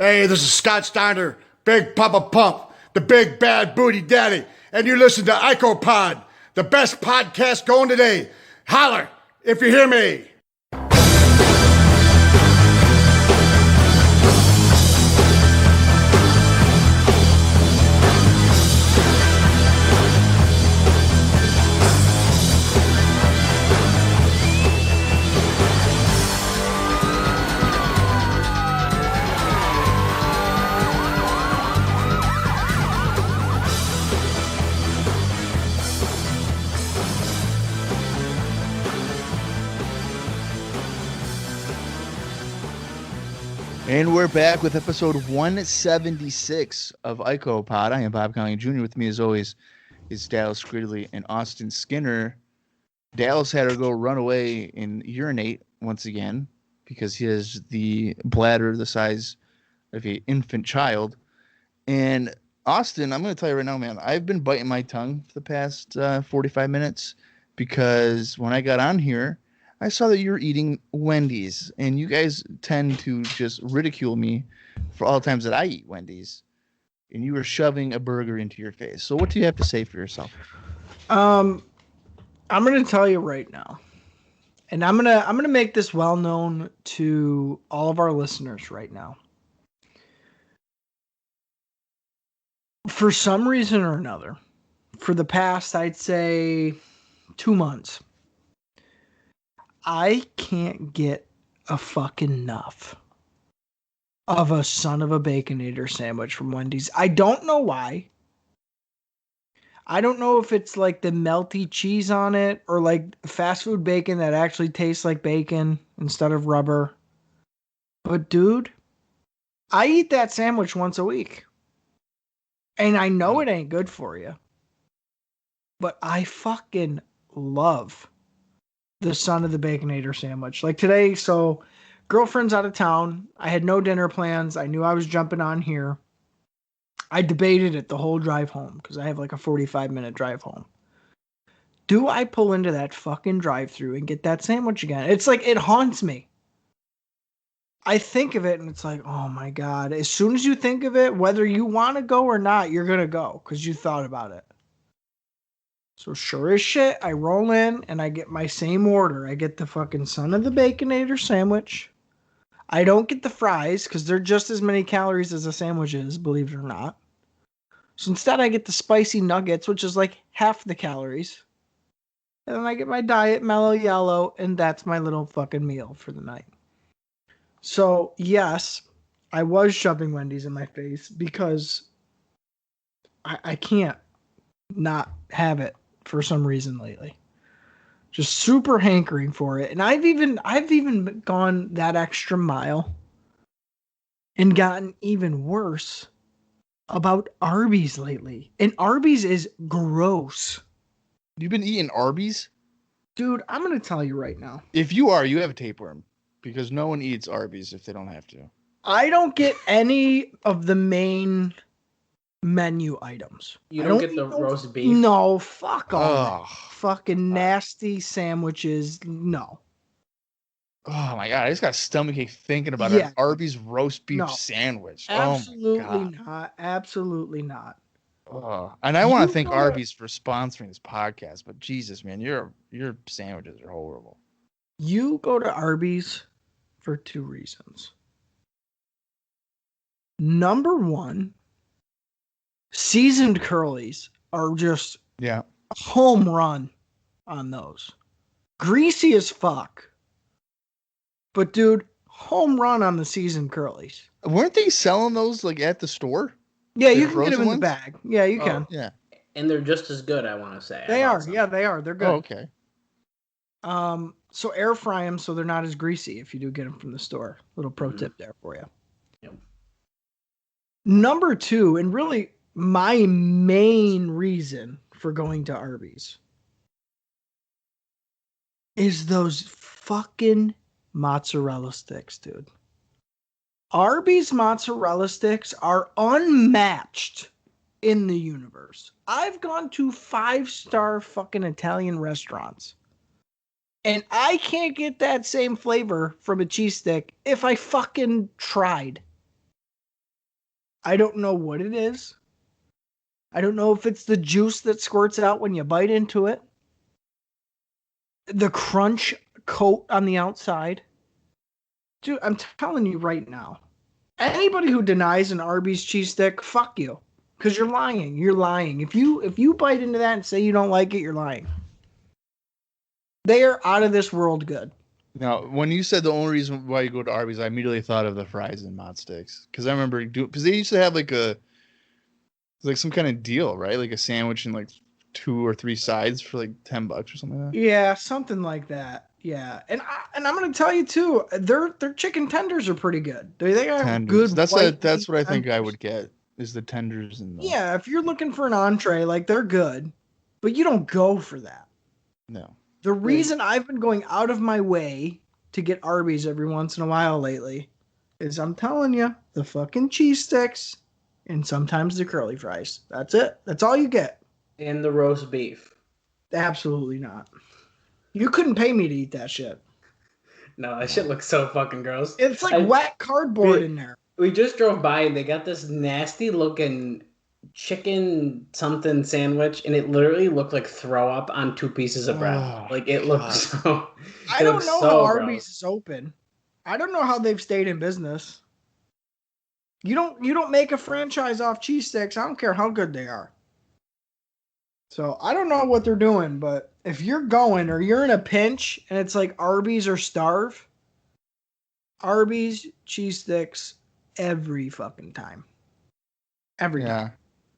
Hey, this is Scott Steiner, Big Papa Pump, the Big Bad Booty Daddy, and you listen to IcoPod, the best podcast going today. Holler if you hear me. And we're back with episode 176 of IcoPod. I am Bob Conley Jr. With me, as always, is Dallas Gridley and Austin Skinner. Dallas had to go run away and urinate once again because he has the bladder the size of an infant child. And Austin, I'm going to tell you right now, man, I've been biting my tongue for the past 45 minutes because when I got on here, I saw that you're eating Wendy's, and you guys tend to just ridicule me for all the times that I eat Wendy's, and you were shoving a burger into your face. So what do you have to say for yourself? I'm going to tell you right now, and I'm going to make this well known to all of our listeners right now. For some reason or another, for the past, I'd say 2 months, I can't get a fucking enough of a son of a Baconator sandwich from Wendy's. I don't know why. I don't know if it's like the melty cheese on it or like fast food bacon that actually tastes like bacon instead of rubber. But dude, I eat that sandwich once a week. And I know it ain't good for you. But I fucking love the son of the Baconator sandwich. Like today, so girlfriend's out of town. I had no dinner plans. I knew I was jumping on here. I debated it the whole drive home because I have like a 45-minute drive home. Do I pull into that fucking drive-thru and get that sandwich again? It's like it haunts me. I think of it and it's like, oh my God. As soon as you think of it, whether you want to go or not, you're going to go because you thought about it. So sure as shit, I roll in and I get my same order. I get the fucking son of the Baconator sandwich. I don't get the fries because they're just as many calories as a sandwich is, believe it or not. So instead I get the spicy nuggets, which is like half the calories. And then I get my diet mellow yellow, and that's my little fucking meal for the night. So yes, I was shoving Wendy's in my face because I can't not have it for some reason lately. Just super hankering for it. And I've even gone that extra mile and gotten even worse about Arby's lately. And Arby's is gross. You've been eating Arby's? Dude, I'm going to tell you right now. If you are, you have a tapeworm because no one eats Arby's if they don't have to. I don't get any of the main menu items. You don't get the roast beef? No, fuck all. Fucking nasty sandwiches. No. Oh my God, I just got a stomachache thinking about an Arby's roast beef sandwich. Absolutely not. Absolutely not. And I want to thank Arby's for sponsoring this podcast, but Jesus, man, your sandwiches are horrible. You go to Arby's for two reasons. Number one, seasoned curlies are just home run on those. Greasy as fuck. But dude, home run on the seasoned curlies. Weren't they selling those like at the store? Yeah, you can get them in the bag. Yeah, you can. Yeah. And they're just as good, I want to say. They are. Yeah, they are. They're good. Oh, okay. So air fry them so they're not as greasy if you do get them from the store. Little pro tip there for you. Yep. Number two, and really my main reason for going to Arby's is those fucking mozzarella sticks, dude. Arby's mozzarella sticks are unmatched in the universe. I've gone to 5-star fucking Italian restaurants, and I can't get that same flavor from a cheese stick if I fucking tried. I don't know what it is. I don't know if it's the juice that squirts out when you bite into it. The crunch coat on the outside. Dude, I'm telling you right now. Anybody who denies an Arby's cheese stick, fuck you. Because you're lying. You're lying. If you bite into that and say you don't like it, you're lying. They are out of this world good. Now, when you said the only reason why you go to Arby's, I immediately thought of the fries and mod sticks. Because I remember because they used to have like some kind of deal, right? Like a sandwich and like 2 or 3 sides for like $10 or something like that. Yeah, something like that. Yeah, and I'm gonna tell you too, their chicken tenders are pretty good. They got Tenders. good. That's what I think tenders. I would get is the tenders and the... Yeah, if you're looking for an entree, like they're good, but you don't go for that. No. The reason I've been going out of my way to get Arby's every once in a while lately is I'm telling you, the fucking cheese sticks and sometimes the curly fries. That's it. That's all you get. And the roast beef. Absolutely not. You couldn't pay me to eat that shit. No, that shit looks so fucking gross. It's like wet cardboard in there. We just drove by and they got this nasty looking chicken something sandwich, and it literally looked like throw up on 2 pieces of bread. Like it looked so. I don't know how Arby's is open. I don't know how they've stayed in business. You don't make a franchise off cheese sticks. I don't care how good they are. So I don't know what they're doing, but if you're going or you're in a pinch and it's like Arby's or Starve, Arby's cheese sticks every fucking time. Every time.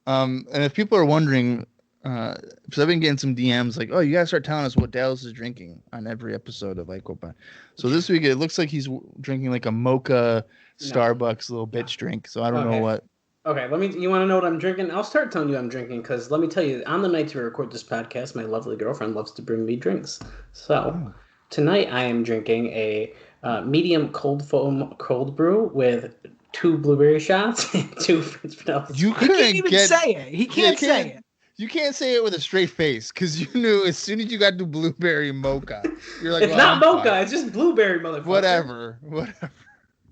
And if people are wondering, because I've been getting some DMs like, oh, you gotta start telling us what Dallas is drinking on every episode of Icopan. So this week it looks like he's drinking like a mocha Starbucks little bitch drink. So I don't know what. Okay, you want to know what I'm drinking? I'll start telling you I'm drinking because let me tell you, on the nights we record this podcast, my lovely girlfriend loves to bring me drinks. So tonight I am drinking a medium cold foam cold brew with 2 blueberry shots and 2 French vanilla. You couldn't he can't even say it. He can't say it. You can't say it with a straight face because you knew as soon as you got to blueberry mocha, you're like, it's not mocha, it's just blueberry, motherfucker. Whatever.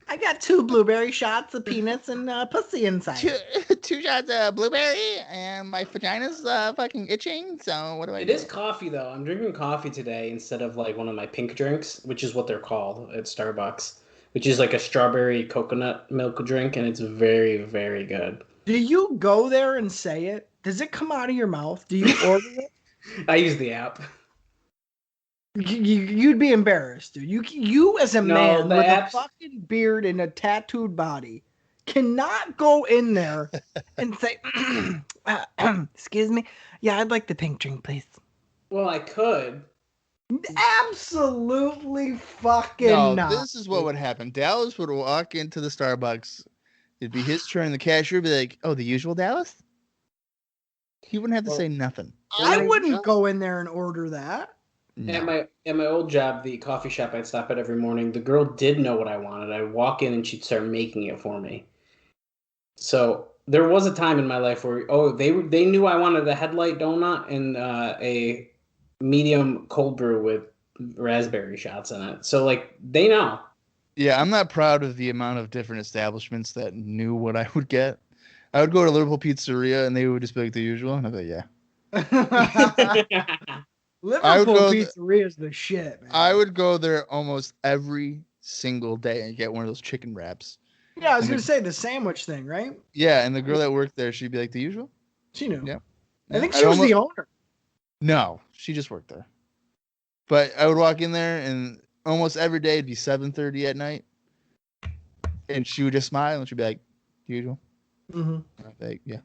I got 2 blueberry shots of peanuts and pussy inside. 2 shots of blueberry and my vagina's fucking itching. So what do I do? It is coffee though. I'm drinking coffee today instead of like one of my pink drinks, which is what they're called at Starbucks, which is like a strawberry coconut milk drink, and it's very, very good. Do you go there and say it? Does it come out of your mouth? Do you order it? I use the app. You'd be embarrassed, dude. You as a man with a fucking beard and a tattooed body cannot go in there and say, excuse me, yeah, I'd like the pink drink, please. Well, I could. Absolutely fucking not. This is what would happen. Dallas would walk into the Starbucks. It'd be his turn. The cashier would be like, oh, the usual Dallas? He wouldn't have to say nothing. I wouldn't go in there and order that. No. At my old job, the coffee shop I'd stop at every morning, the girl did know what I wanted. I'd walk in and she'd start making it for me. So there was a time in my life where they knew I wanted a headlight donut and a medium cold brew with raspberry shots in it. So like they know. Yeah, I'm not proud of the amount of different establishments that knew what I would get. I would go to Liverpool Pizzeria and they would just be like the usual, and I'd be like, yeah. Liverpool Pizzeria is the shit, man. I would go there almost every single day and get one of those chicken wraps. Yeah, I was going to say the sandwich thing, right? Yeah, and the girl that worked there, she'd be like, the usual? She knew. Yeah. I think she was the owner. No, she just worked there. But I would walk in there, and almost every day it'd be 7:30 at night. And she would just smile, and she'd be like, the usual? Mm-hmm. I'd be like, yeah.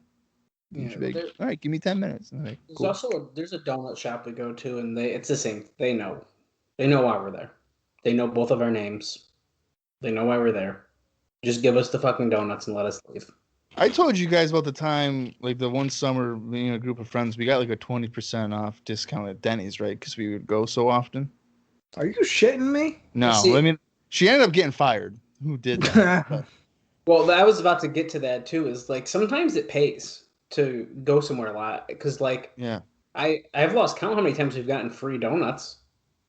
Yeah, Like, all right, give me 10 minutes. Like, cool. There's a donut shop we go to, and it's the same. They know why we're there. They know both of our names. They know why we're there. Just give us the fucking donuts and let us leave. I told you guys about the time, like the one summer, being a group of friends, we got like a 20% off discount at Denny's, right? Because we would go so often. Are you shitting me? No, I mean, she ended up getting fired. Who did that? Well, I was about to get to that too. Is like sometimes it pays to go somewhere a lot because, like, yeah, I've lost count how many times we've gotten free donuts.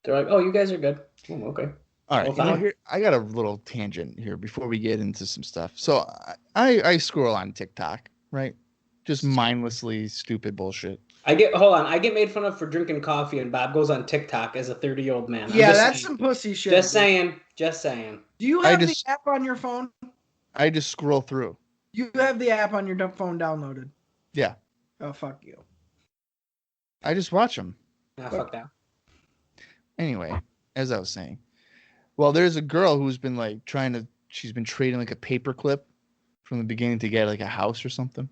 They're like, "Oh, you guys are good." Oh, okay. All right, Well, fine. I got a little tangent here before we get into some stuff. So I scroll on TikTok, right? Just mindlessly stupid bullshit. I get made fun of for drinking coffee, and Bob goes on TikTok as a 30-year-old man. Yeah, that's some pussy shit. Just dude. saying. Just saying. Do you have the app on your phone? I just scroll through. You have the app on your phone downloaded? Yeah. Oh, fuck you. I just watch them. Nah, fuck that. Anyway, as I was saying, well, there's a girl who's been like she's been trading like a paperclip from the beginning to get like a house or something.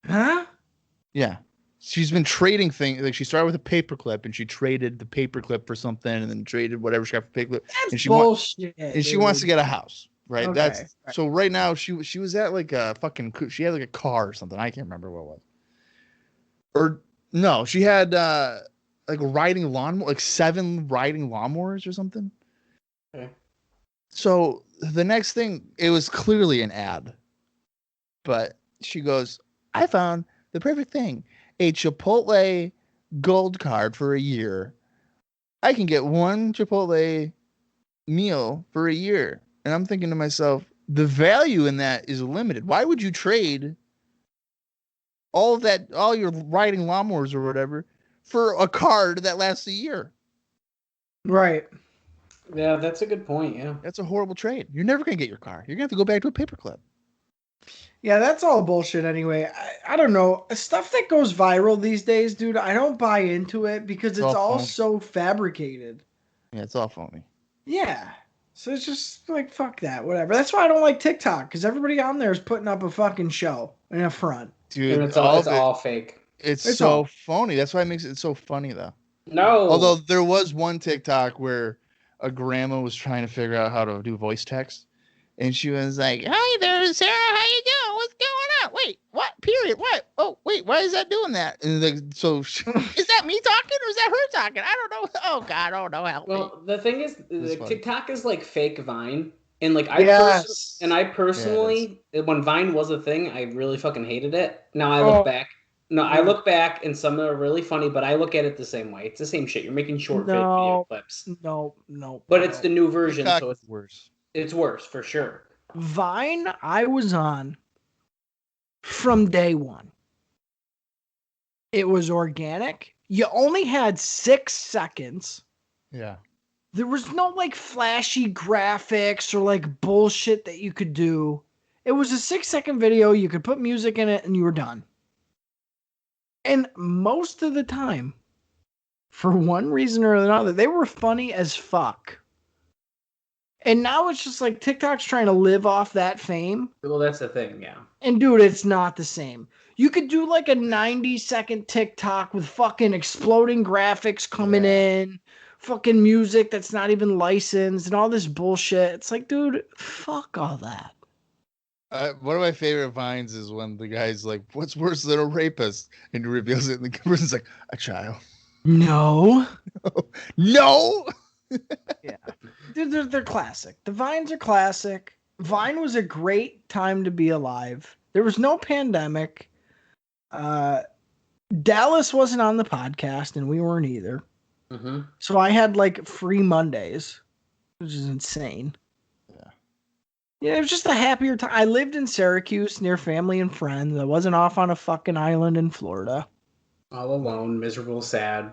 Huh? Yeah. She's been trading things. Like she started with a paperclip and she traded the paperclip for something and then traded whatever she got for paperclip. That's and she bullshit. she wants to get a house, right? Okay, right. So right now she was at like a she had like a car or something. I can't remember what it was. Or no, she had like a riding lawnmower, like 7 riding lawnmowers or something. Okay. So the next thing, it was clearly an ad, but she goes, I found the perfect thing. A Chipotle gold card for a year. I can get 1 Chipotle meal for a year. And I'm thinking to myself, the value in that is limited. Why would you trade all your riding lawnmowers or whatever for a card that lasts a year? Right. Yeah, that's a good point. Yeah. That's a horrible trade. You're never going to get your car. You're going to have to go back to a paperclip. Yeah, that's all bullshit anyway. I don't know. Stuff that goes viral these days, dude, I don't buy into it because it's all so fabricated. Yeah, it's all phony. Yeah. So it's just like, fuck that, whatever. That's why I don't like TikTok, because everybody on there is putting up a fucking show in a front. Dude, And it's all fake. It's so phony. That's why it makes it so funny, though. No. Although there was one TikTok where a grandma was trying to figure out how to do voice text. And she was like, hi there, Sarah. How you doing? What's going on? Wait, what? Period. What? Oh, wait, why is that doing that? And like, so is that me talking or is that her talking? I don't know. Oh, God. Oh, no. Help me. The thing is, TikTok is like fake Vine. And like I personally, when Vine was a thing, I really fucking hated it. Now I look back. No, I look back and some are really funny, but I look at it the same way. It's the same shit. You're making short video clips. No. But it's the new version, TikTok so it's worse. It's worse for sure. Vine, I was on from day one. It was organic. You only had 6 seconds. Yeah. There was no like flashy graphics or like bullshit that you could do. It was a 6-second video. You could put music in it and you were done. And most of the time, for one reason or another, they were funny as fuck. And now it's just like TikTok's trying to live off that fame. Well, that's the thing, yeah. And dude, it's not the same. You could do like a 90-second TikTok with fucking exploding graphics coming in, fucking music that's not even licensed and all this bullshit. It's like, dude, fuck all that. One of my favorite vines is when the guy's like, what's worse than a rapist? And he reveals it and the person's like, a child. No. No. Yeah. Dude, they're classic. The Vines are classic. Vine was a great time to be alive. There was no pandemic. Dallas wasn't on the podcast and we weren't either. Mm-hmm. So I had like free Mondays, which is insane. Yeah, it was just a happier time. I lived in Syracuse near family and friends. I wasn't off on a fucking island in Florida. All alone, miserable, sad.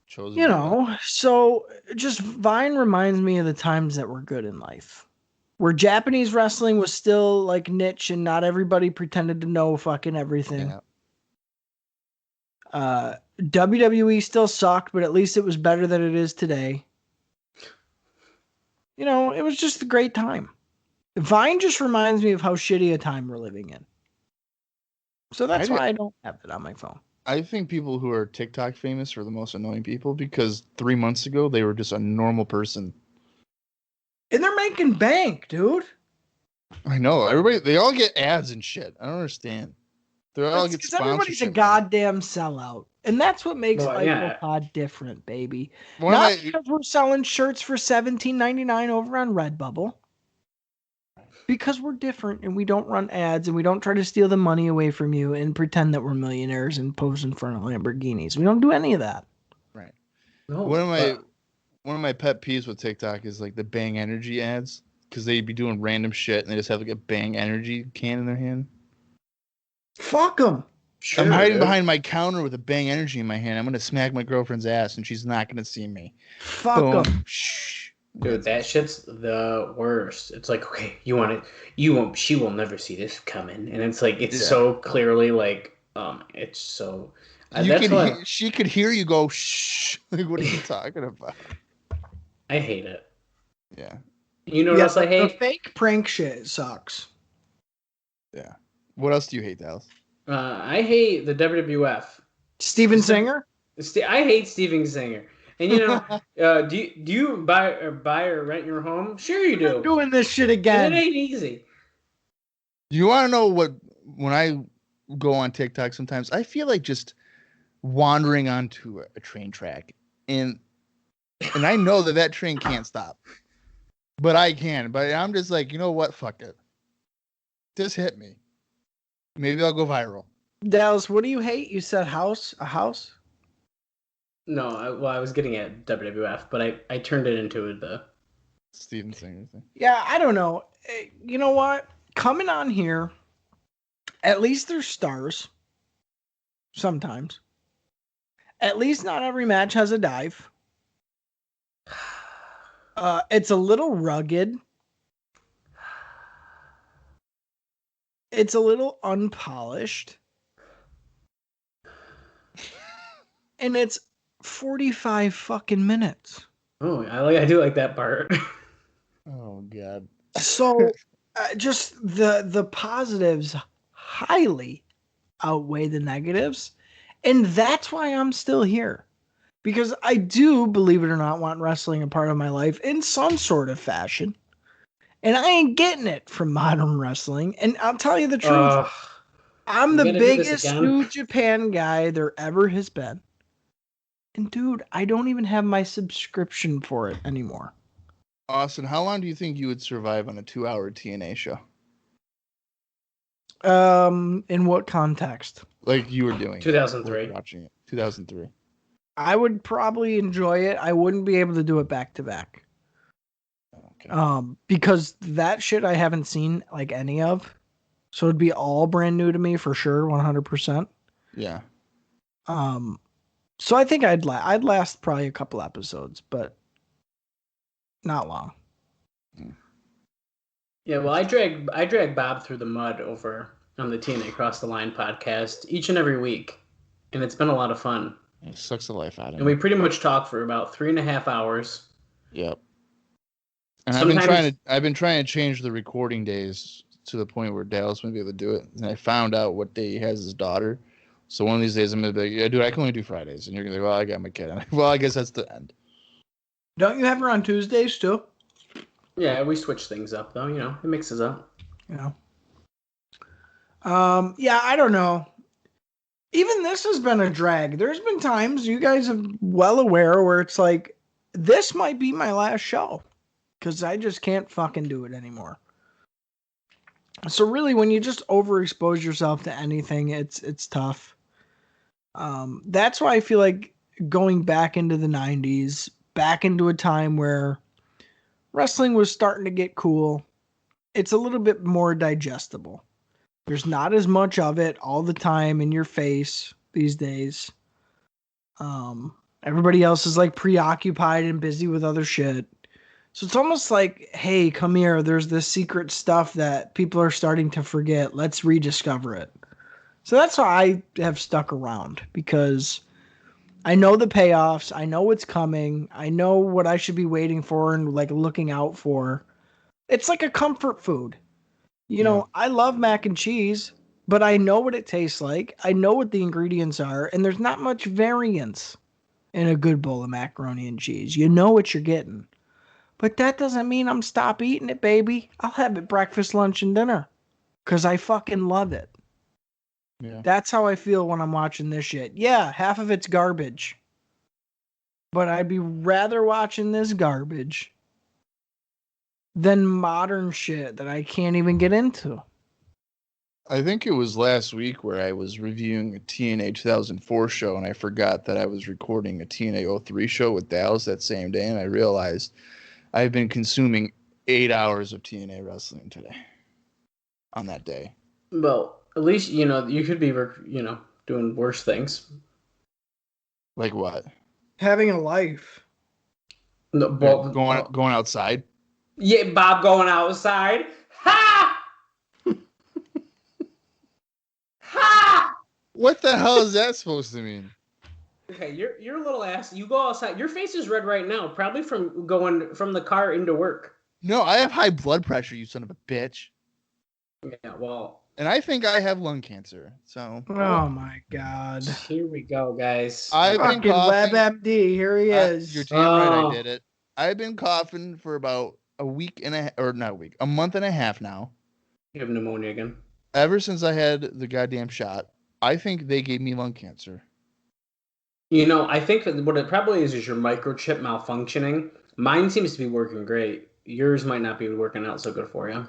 So just Vine reminds me of the times that were good in life. Where Japanese wrestling was still like niche and not everybody pretended to know fucking everything. Yeah. WWE still sucked, but at least it was better than it is today. It was just a great time. Vine just reminds me of how shitty a time we're living in. So that's why I don't have it on my phone. I think people who are TikTok famous are the most annoying people because 3 months ago, they were just a normal person. And they're making bank, dude. I know. They all get ads and shit. I don't understand. They all get sponsorships. Everybody's a goddamn sellout. And that's what makes IcoPod different, baby. Not because we're selling shirts for $17.99 over on Redbubble. Because we're different and we don't run ads and we don't try to steal the money away from you and pretend that we're millionaires and pose in front of Lamborghinis. We don't do any of that. Right. No, One of my pet peeves with TikTok is like the Bang Energy ads because they'd be doing random shit and they just have like a Bang Energy can in their hand. Fuck them. Sure, I'm hiding dude. behind my counter with a Bang Energy in my hand. I'm gonna smack my girlfriend's ass and she's not gonna see me. Fuck Boom. them. Shh. Dude, that shit's the worst. It's like, okay, you want it, you won't. She will never see this coming, and it's like it's Yeah. so clearly like, it's so. That's why She could hear you go shh. Like, what are you talking about? I hate it. Yeah. You know what else I the hate? fake prank shit sucks. Yeah. What else do you hate, Dallas? I hate the WWF. Steven Singer? I hate Steven Singer. And you know, do you buy or rent your home? Sure you do. I'm doing this shit And again. it ain't easy. You want to know what? When I go on TikTok, sometimes I feel like just wandering onto a train track, and I know that train can't stop, but I can. But I'm just like, you know what? Fuck it. Just hit me. Maybe I'll go viral. Dallas, what do you hate? You said a house? No, I was getting at WWF, but I turned it into the Steven Singer thing. Yeah, I don't know. You know what? Coming on here, at least there's stars. Sometimes. At least not every match has a dive. It's a little rugged. It's a little unpolished. And it's 45 fucking minutes. Oh, I do like that part. Oh God. So just the positives highly outweigh the negatives. And that's why I'm still here. Because I do, believe it or not, want wrestling a part of my life in some sort of fashion. And I ain't getting it from modern wrestling. And I'll tell you the truth. I'm you the gotta do this biggest again? New Japan guy there ever has been. And dude, I don't even have my subscription for it anymore. Austin, how long do you think you would survive on a 2-hour TNA show? In what context? Like you were doing. 2003. Watching it. 2003. I would probably enjoy it. I wouldn't be able to do it back to back. Okay. Because that shit I haven't seen like any of. So it'd be all brand new to me for sure, 100%. Yeah. So I think I'd last probably a couple episodes, but not long. Yeah, well, I drag Bob through the mud over on the TNA Cross the Line podcast each and every week, and it's been a lot of fun. It sucks the life out of And me. we pretty much talk for about 3.5 hours. Yep. And Sometimes- I've been trying to change the recording days to the point where Dallas might be able to do it. And I found out what day he has his daughter. So one of these days I'm gonna be like, yeah, dude, I can only do Fridays. And you're gonna be like, well, I got my kid. I'm like, well, I guess that's the end. Don't you have her on Tuesdays too? Yeah, we switch things up though. You know, it mixes up. You know. Yeah, I don't know. Even this has been a drag. There's been times you guys are well aware where it's like, this might be my last show because I just can't fucking do it anymore. So really, when you just overexpose yourself to anything, it's tough. That's why I feel like going back into the 90s, back into a time where wrestling was starting to get cool, it's a little bit more digestible. There's not as much of it all the time in your face these days. Everybody else is like preoccupied and busy with other shit. So it's almost like, hey, come here. There's this secret stuff that people are starting to forget. Let's rediscover it. So that's why I have stuck around, because I know the payoffs. I know what's coming. I know what I should be waiting for and like looking out for. It's like a comfort food. You know, I love mac and cheese, but I know what it tastes like. I know what the ingredients are, and there's not much variance in a good bowl of macaroni and cheese. You know what you're getting. But that doesn't mean I'm stop eating it, baby. I'll have it breakfast, lunch, and dinner. Because I fucking love it. Yeah. That's how I feel when I'm watching this shit. Yeah, half of it's garbage. But I'd be rather watching this garbage than modern shit that I can't even get into. I think it was last week where I was reviewing a TNA 2004 show, and I forgot that I was recording a TNA 03 show with Dallas that same day, and I realized I've been consuming 8 hours of TNA wrestling today on that day. Well, at least, you could be, doing worse things. Like what? Having a life. No, Going outside? Yeah, Bob going outside. Ha! Ha! What the hell is that supposed to mean? Okay, your little ass. You go outside. Your face is red right now, probably from going from the car into work. No, I have high blood pressure, you son of a bitch. Yeah, well. And I think I have lung cancer. So. Oh my God. Here we go, guys. I've been Fucking coughing. WebMD. Here he is. You're damn right I did it. I've been coughing for about a week and a month and a half now. You have pneumonia again. Ever since I had the goddamn shot, I think they gave me lung cancer. I think that what it probably is your microchip malfunctioning. Mine seems to be working great. Yours might not be working out so good for you.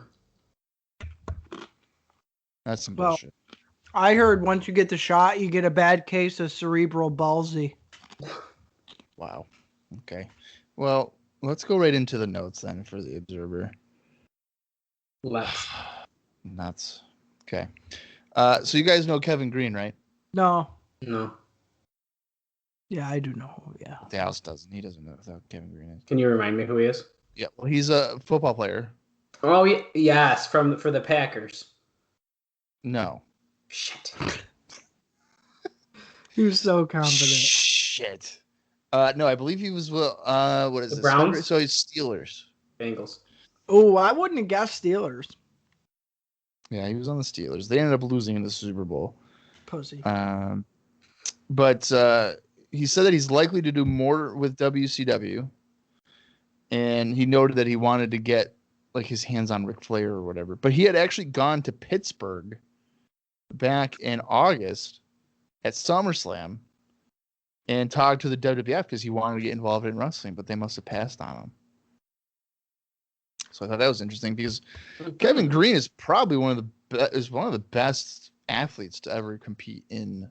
That's some bullshit. I heard once you get the shot, you get a bad case of cerebral palsy. Wow. Okay. Well, let's go right into the notes then for the Observer. Let's. Nuts. Okay. So you guys know Kevin Green, right? No. Yeah, I do know. Yeah. Dallas doesn't. He doesn't know who Kevin Green is. Can you remind me who he is? Yeah. Well, he's a football player. Oh, yes, for the Packers. No. Shit. He was so confident. Shit. No, I believe he was. What is The this? Browns? So he's Steelers. Bengals. Oh, I wouldn't have guessed Steelers. Yeah, he was on the Steelers. They ended up losing in the Super Bowl. Pussy. But he said that he's likely to do more with WCW, and he noted that he wanted to get like his hands on Ric Flair or whatever. But he had actually gone to Pittsburgh back in August at SummerSlam and talked to the WWF because he wanted to get involved in wrestling, but they must have passed on him. So I thought that was interesting because Kevin Green is probably one of the best athletes to ever compete in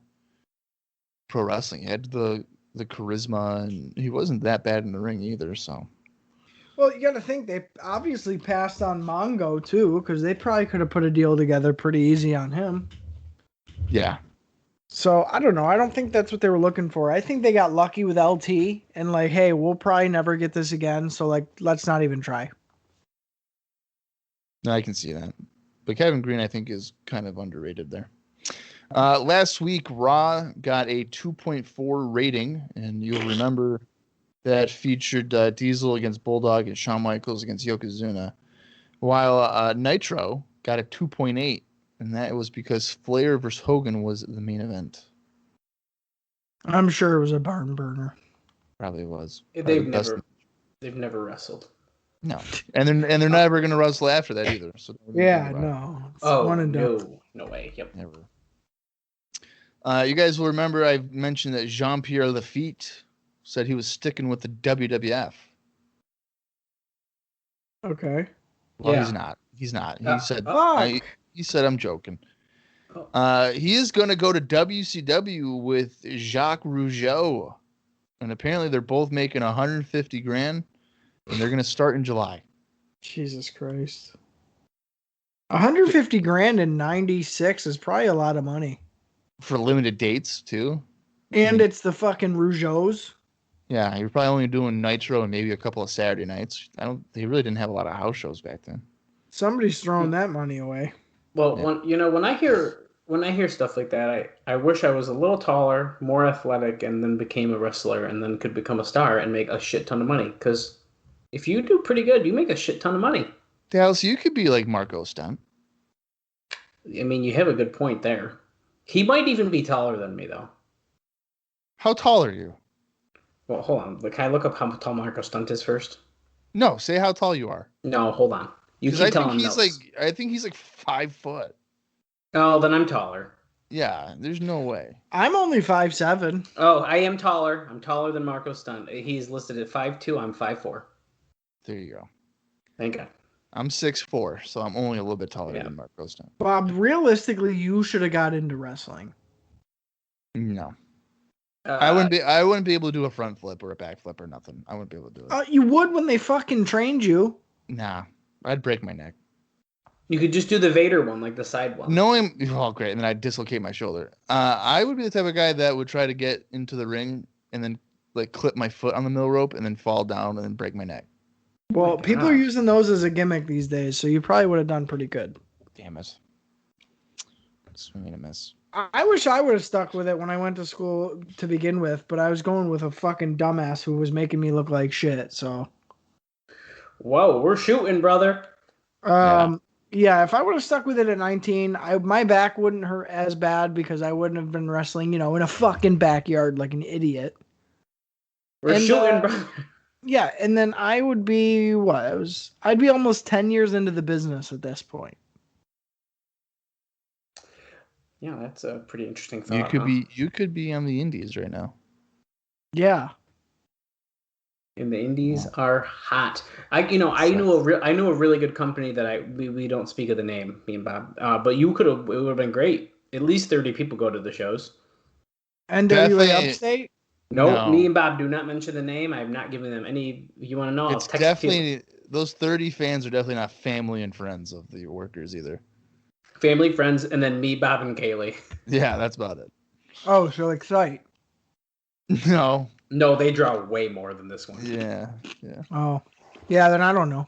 pro wrestling. He had the charisma, and he wasn't that bad in the ring either. So. Well, you got to think they obviously passed on Mongo too, because they probably could have put a deal together pretty easy on him. Yeah. So I don't know. I don't think that's what they were looking for. I think they got lucky with LT and like, hey, we'll probably never get this again. So like, let's not even try. No, I can see that. But Kevin Green, I think, is kind of underrated there. Last week, Raw got a 2.4 rating, and you'll remember that featured Diesel against Bulldog and Shawn Michaels against Yokozuna, while Nitro got a 2.8, and that was because Flair versus Hogan was the main event. I'm sure it was a barn burner. Probably was. They've never wrestled. No, and they're never going to wrestle after that either. So yeah, no. It's one and done. No way. Yep, never. You guys will remember I mentioned that Jean-Pierre Lafitte said he was sticking with the WWF. Okay. Well, he's not. He said I'm joking. He is going to go to WCW with Jacques Rougeau, and apparently they're both making $150,000. And they're going to start in July. Jesus Christ. $150,000 in 96 is probably a lot of money. For limited dates, too. And it's the fucking Rougeaus. Yeah, you're probably only doing Nitro and maybe a couple of Saturday nights. They really didn't have a lot of house shows back then. Somebody's throwing that money away. Well, yeah. when I hear stuff like that, I wish I was a little taller, more athletic, and then became a wrestler, and then could become a star and make a shit ton of money. Because if you do pretty good, you make a shit ton of money. Dallas, you could be like Marco Stunt. I mean, you have a good point there. He might even be taller than me, though. How tall are you? Well, hold on. Can I look up how tall Marco Stunt is first? No, say how tall you are. No, hold on. You keep telling me. I think he's like 5 foot. Oh, then I'm taller. Yeah, there's no way. I'm only 5'7". Oh, I am taller. I'm taller than Marco Stunt. He's listed at 5'2". I'm 5'4". There you go. Thank God. I'm 6'4", so I'm only a little bit taller Yeah. than Mark Gostin. Bob, realistically, you should have got into wrestling. No. I wouldn't be able to do a front flip or a back flip or nothing. I wouldn't be able to do it. You would when they fucking trained you. Nah. I'd break my neck. You could just do the Vader one, like the side one. Great, and then I'd dislocate my shoulder. I would be the type of guy that would try to get into the ring and then like clip my foot on the middle rope and then fall down and then break my neck. Well, people are using those as a gimmick these days, so you probably would have done pretty good. Damn it. Swing and a miss. I wish I would have stuck with it when I went to school to begin with, but I was going with a fucking dumbass who was making me look like shit, so. Whoa, we're shooting, brother. Yeah, if I would have stuck with it at 19, my back wouldn't hurt as bad because I wouldn't have been wrestling, in a fucking backyard like an idiot. We're shooting, brother. Yeah, and then I would be, I'd be almost 10 years into the business at this point. Yeah, that's a pretty interesting thought. You could be on the indies right now. Yeah. And the indies are hot. I know a really good company that we don't speak of the name, me and Bob. But it would have been great. At least 30 people go to the shows. NWA Upstate? No, me and Bob do not mention the name. I'm not giving them any. You want to know? It's definitely those 30 fans are definitely not family and friends of the workers either. Family, friends, and then me, Bob, and Kaylee. Yeah, that's about it. Oh, so Excite. No, they draw way more than this one. Yeah. Oh, yeah. Then I don't know.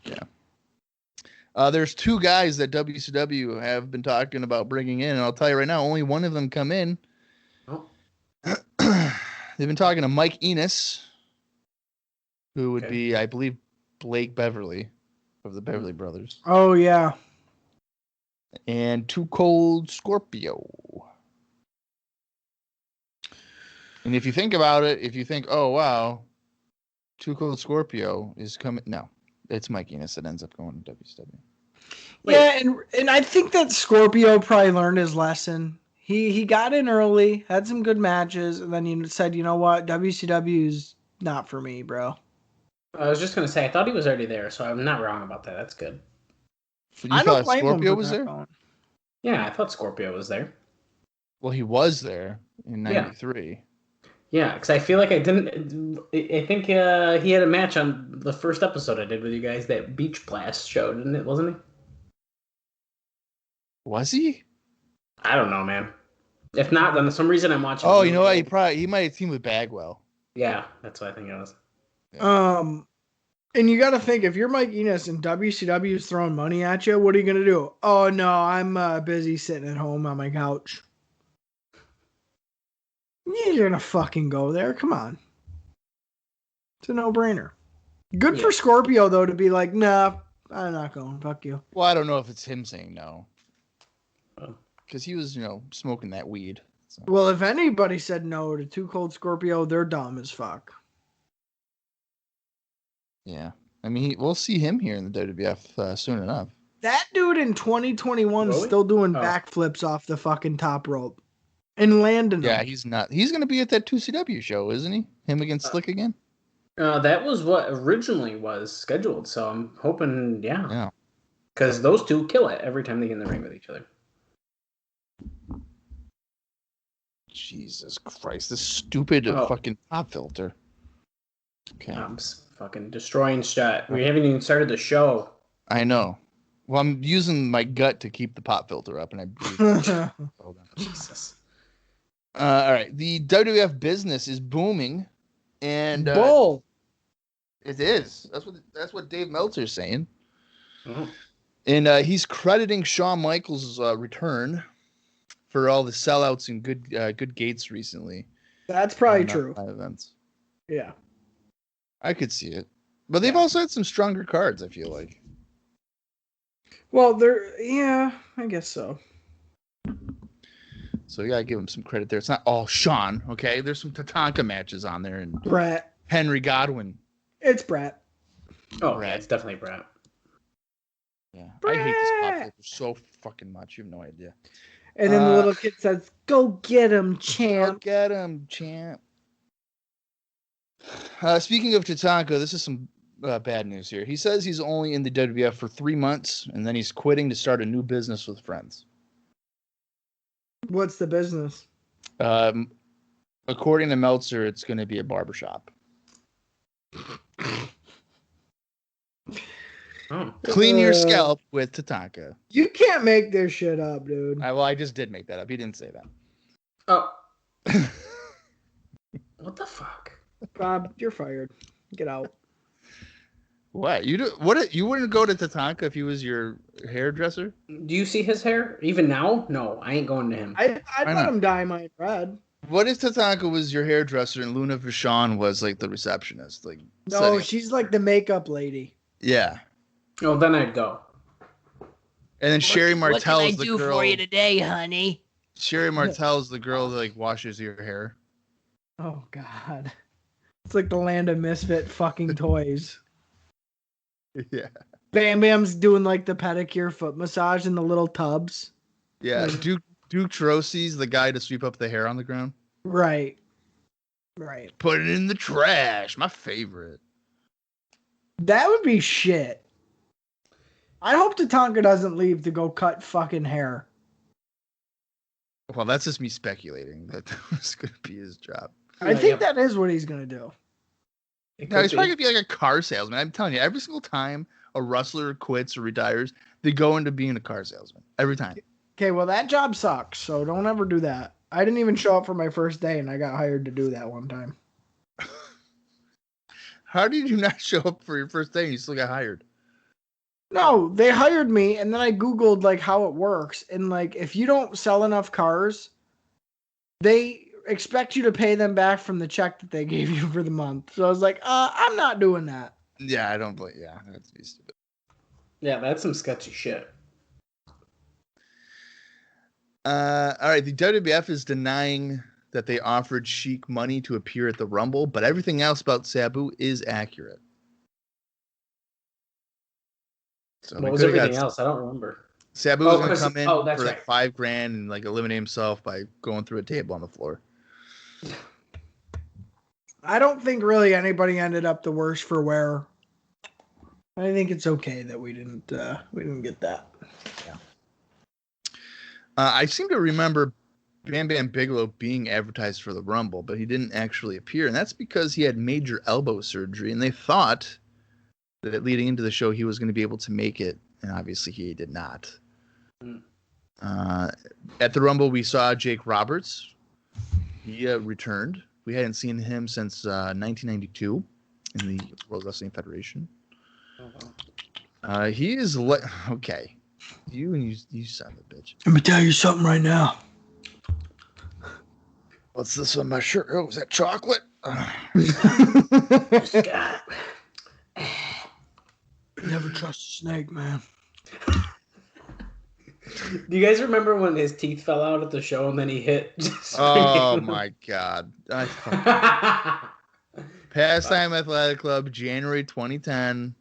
Yeah. There's two guys that WCW have been talking about bringing in, and I'll tell you right now, only one of them come in. Oh. They've been talking to Mike Enos, who would be, I believe, Blake Beverly of the Beverly Brothers. Oh, yeah. And Too Cold Scorpio. And if you think about it, oh, wow, Too Cold Scorpio is coming. No, it's Mike Enos that ends up going to WCW. Yeah, and I think that Scorpio probably learned his lesson. He got in early, had some good matches, and then he said, you know what, WCW's not for me, bro. I was just going to say, I thought he was already there, so I'm not wrong about that. That's good. So you thought Scorpio was there? Yeah, I thought Scorpio was there. Well, he was there in 93. Yeah, because I feel like I think he had a match on the first episode I did with you guys, that Beach Blast show, didn't it? Wasn't he? Was he? I don't know, man. If not, then for some reason I'm watching. Oh, you know what? He might have teamed with Bagwell. Yeah, that's what I think it was. Yeah. And you got to think, if you're Mike Enos and WCW's throwing money at you, what are you going to do? Oh, no, I'm busy sitting at home on my couch. You're going to fucking go there. Come on. It's a no-brainer. Good for Scorpio, though, to be like, nah, I'm not going. Fuck you. Well, I don't know if it's him saying no. Because he was, smoking that weed. So. Well, if anybody said no to Too Cold Scorpio, they're dumb as fuck. Yeah. I mean, we'll see him here in the WWF soon enough. That dude in 2021 is still doing backflips off the fucking top rope. And landing them. Yeah, he's not. He's going to be at that 2CW show, isn't he? Him against Slick again? That was what originally was scheduled, so I'm hoping, yeah. Because those two kill it every time they get in the ring with each other. Jesus Christ, this stupid fucking pop filter. Okay. I'm fucking destroying shit. We haven't even started the show. I know. Well, I'm using my gut to keep the pop filter up, and I breathe. Hold on. Jesus. All right. The WWF business is booming, and Bull. It is. That's what Dave Meltzer's saying. Mm-hmm. And he's crediting Shawn Michaels' return for all the sellouts and good gates recently. That's probably true. Events. Yeah. I could see it. But they've also had some stronger cards, I feel like. Well, I guess so. So you gotta give him some credit there. It's not all Shawn, okay? There's some Tatanka matches on there, and Bret. Henry Godwin. It's Bret. Oh, Bret. Yeah, it's definitely Bret. Yeah, Bret. I hate this pop filter so fucking much. You have no idea. And then the little kid says, "Go get him, champ! Go get him, champ!" Speaking of Tatanka, this is some bad news here. He says he's only in the WWF for 3 months, and then he's quitting to start a new business with friends. What's the business? According to Meltzer, it's going to be a barbershop. Clean your scalp with Tatanka. You can't make this shit up, dude. I just did make that up. He didn't say that. Oh. What the fuck? Bob, you're fired. Get out. What? You wouldn't go to Tatanka if he was your hairdresser? Do you see his hair? Even now? No, I ain't going to him. I'd let him dye mine red. What if Tatanka was your hairdresser and Luna Vachon was like the receptionist? Like no, she's like the makeup lady. Yeah. Oh, then I'd go. And then Sherry Martell is the girl. What can I do for you today, honey? Sherry Martell is the girl that like washes your hair. Oh God. It's like the land of misfit fucking toys. Yeah. Bam Bam's doing like the pedicure foot massage in the little tubs. Yeah. Duke Trossy's the guy to sweep up the hair on the ground. Right. Put it in the trash. My favorite. That would be shit. I hope Tatanka doesn't leave to go cut fucking hair. Well, that's just me speculating that was going to be his job. I think that is what he's going to do. No, he's probably going to be like a car salesman. I'm telling you, every single time a wrestler quits or retires, they go into being a car salesman. Every time. Okay, well, that job sucks, so don't ever do that. I didn't even show up for my first day, and I got hired to do that one time. How did you not show up for your first day and you still got hired? No, they hired me, and then I Googled, like, how it works. And, like, if you don't sell enough cars, they expect you to pay them back from the check that they gave you for the month. So I was like, I'm not doing that. Yeah, I don't believe. Yeah, that's stupid. Yeah, that's some sketchy shit. All right, the WWF is denying that they offered Sheik money to appear at the Rumble, but everything else about Sabu is accurate. So what was everything else? I don't remember. Sabu was going to come in for right. like $5,000 and like eliminate himself by going through a table on the floor. I don't think really anybody ended up the worse for wear. I think it's okay that we didn't get that. Yeah. I seem to remember Bam Bam Bigelow being advertised for the Rumble, but he didn't actually appear, and that's because he had major elbow surgery, and they thought that leading into the show he was going to be able to make it, and obviously he did not. At the Rumble, we saw Jake Roberts. He returned. We hadn't seen him since 1992 in the World Wrestling Federation. He is okay. You son of a bitch. Let me tell you something right now. What's this on my shirt? Oh, is that chocolate? Never trust a snake, man. Do you guys remember when his teeth fell out at the show and then he hit? Oh my God. Pastime Athletic Club, January 2010.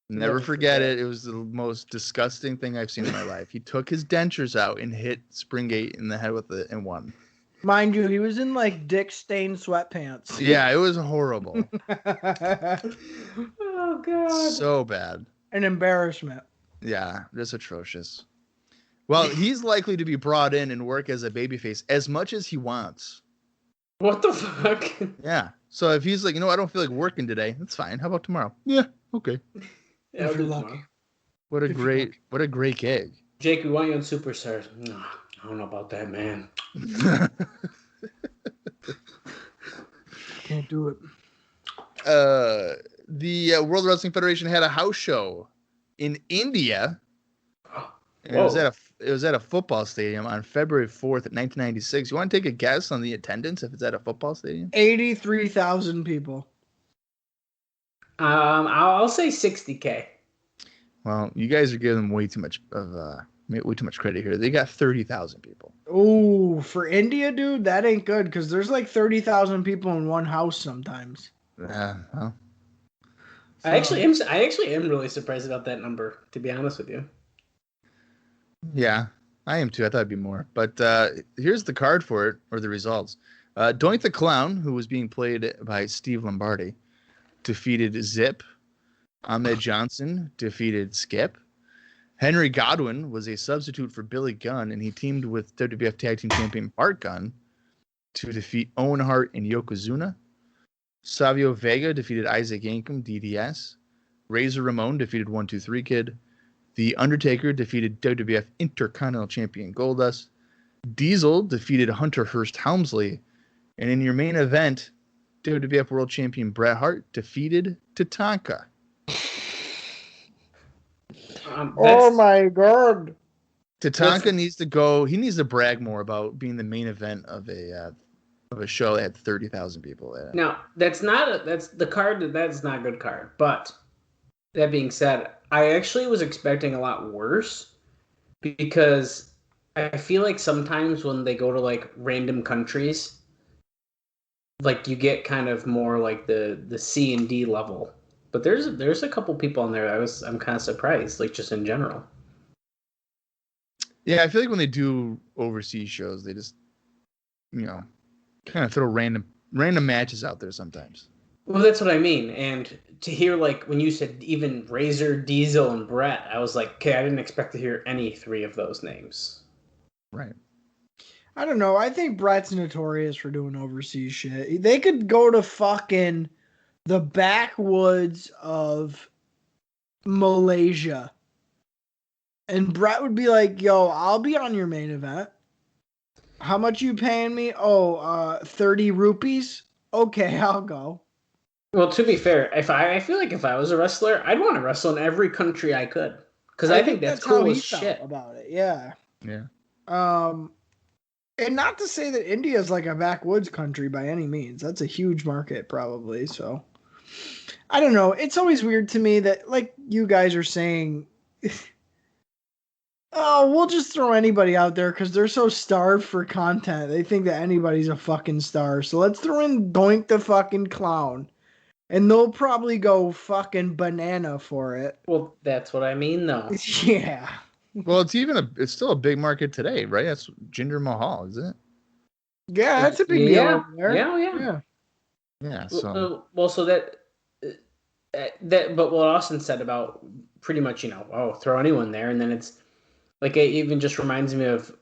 Never forget it. It was the most disgusting thing I've seen in my life. He took his dentures out and hit Springate in the head with it and won. Mind you, he was in like dick-stained sweatpants. Yeah, it was horrible. Oh, God. So bad. An embarrassment. Yeah, just atrocious. Well, he's likely to be brought in and work as a babyface as much as he wants. What the fuck? Yeah. So if he's like, I don't feel like working today, that's fine. How about tomorrow? Yeah, okay. Yeah, If you're lucky. What a great gig. Jake, we want you on Superstars. No, I don't know about that, man. Can't do it. The World Wrestling Federation had a house show in India. And it was at a football stadium on February 4th, 1996. You want to take a guess on the attendance if it's at a football stadium? 83,000 people. I'll say 60K. Well, you guys are giving them way too much credit here. They got 30,000 people. Oh, for India, dude, that ain't good because there's like 30,000 people in one house sometimes. Well. I actually am really surprised about that number, to be honest with you. Yeah, I am too. I thought it'd be more. But here's the card for it, or the results. Doink the Clown, who was being played by Steve Lombardi, defeated Zip, Ahmed Johnson defeated Skip. Henry Godwin was a substitute for Billy Gunn, and he teamed with WWF Tag Team Champion Bart Gunn to defeat Owen Hart and Yokozuna. Savio Vega defeated Isaac Yankem, DDS. Razor Ramon defeated 1-2-3 Kid. The Undertaker defeated WWF Intercontinental Champion Goldust. Diesel defeated Hunter Hearst Helmsley. And in your main event, WWF World Champion Bret Hart defeated Tatanka. Oh my god! Tatanka needs to go. He needs to brag more about being the main event of a show that had 30,000 people in it. Now, that's the card. That's not a good card. But that being said, I actually was expecting a lot worse because I feel like sometimes when they go to like random countries, like you get kind of more like the C and D level. But there's a couple people in there I'm kind of surprised, like just in general. Yeah, I feel like when they do overseas shows, they just, kind of throw random matches out there sometimes. Well, that's what I mean. And to hear like when you said even Razor, Diesel, and Bret, I was like, okay, I didn't expect to hear any three of those names. Right. I don't know. I think Bret's notorious for doing overseas shit. They could go to fucking the backwoods of Malaysia. And Bret would be like, yo, I'll be on your main event. How much you paying me? 30 rupees? Okay, I'll go. Well, to be fair, I feel like if I was a wrestler, I'd want to wrestle in every country I could. Because I think that's cool as shit. About it, yeah. Yeah. And not to say that India is like a backwoods country by any means. That's a huge market, probably. So, I don't know. It's always weird to me that, like you guys are saying, oh, we'll just throw anybody out there because they're so starved for content. They think that anybody's a fucking star. So let's throw in Doink the fucking Clown. And they'll probably go fucking banana for it. Well, that's what I mean, though. Yeah. Well, it's still a big market today, right? That's Jinder Mahal, isn't it? Yeah, that's a big deal. Yeah. Yeah. So so that, but what Austin said about pretty much, throw anyone there, and then it's like it even just reminds me of.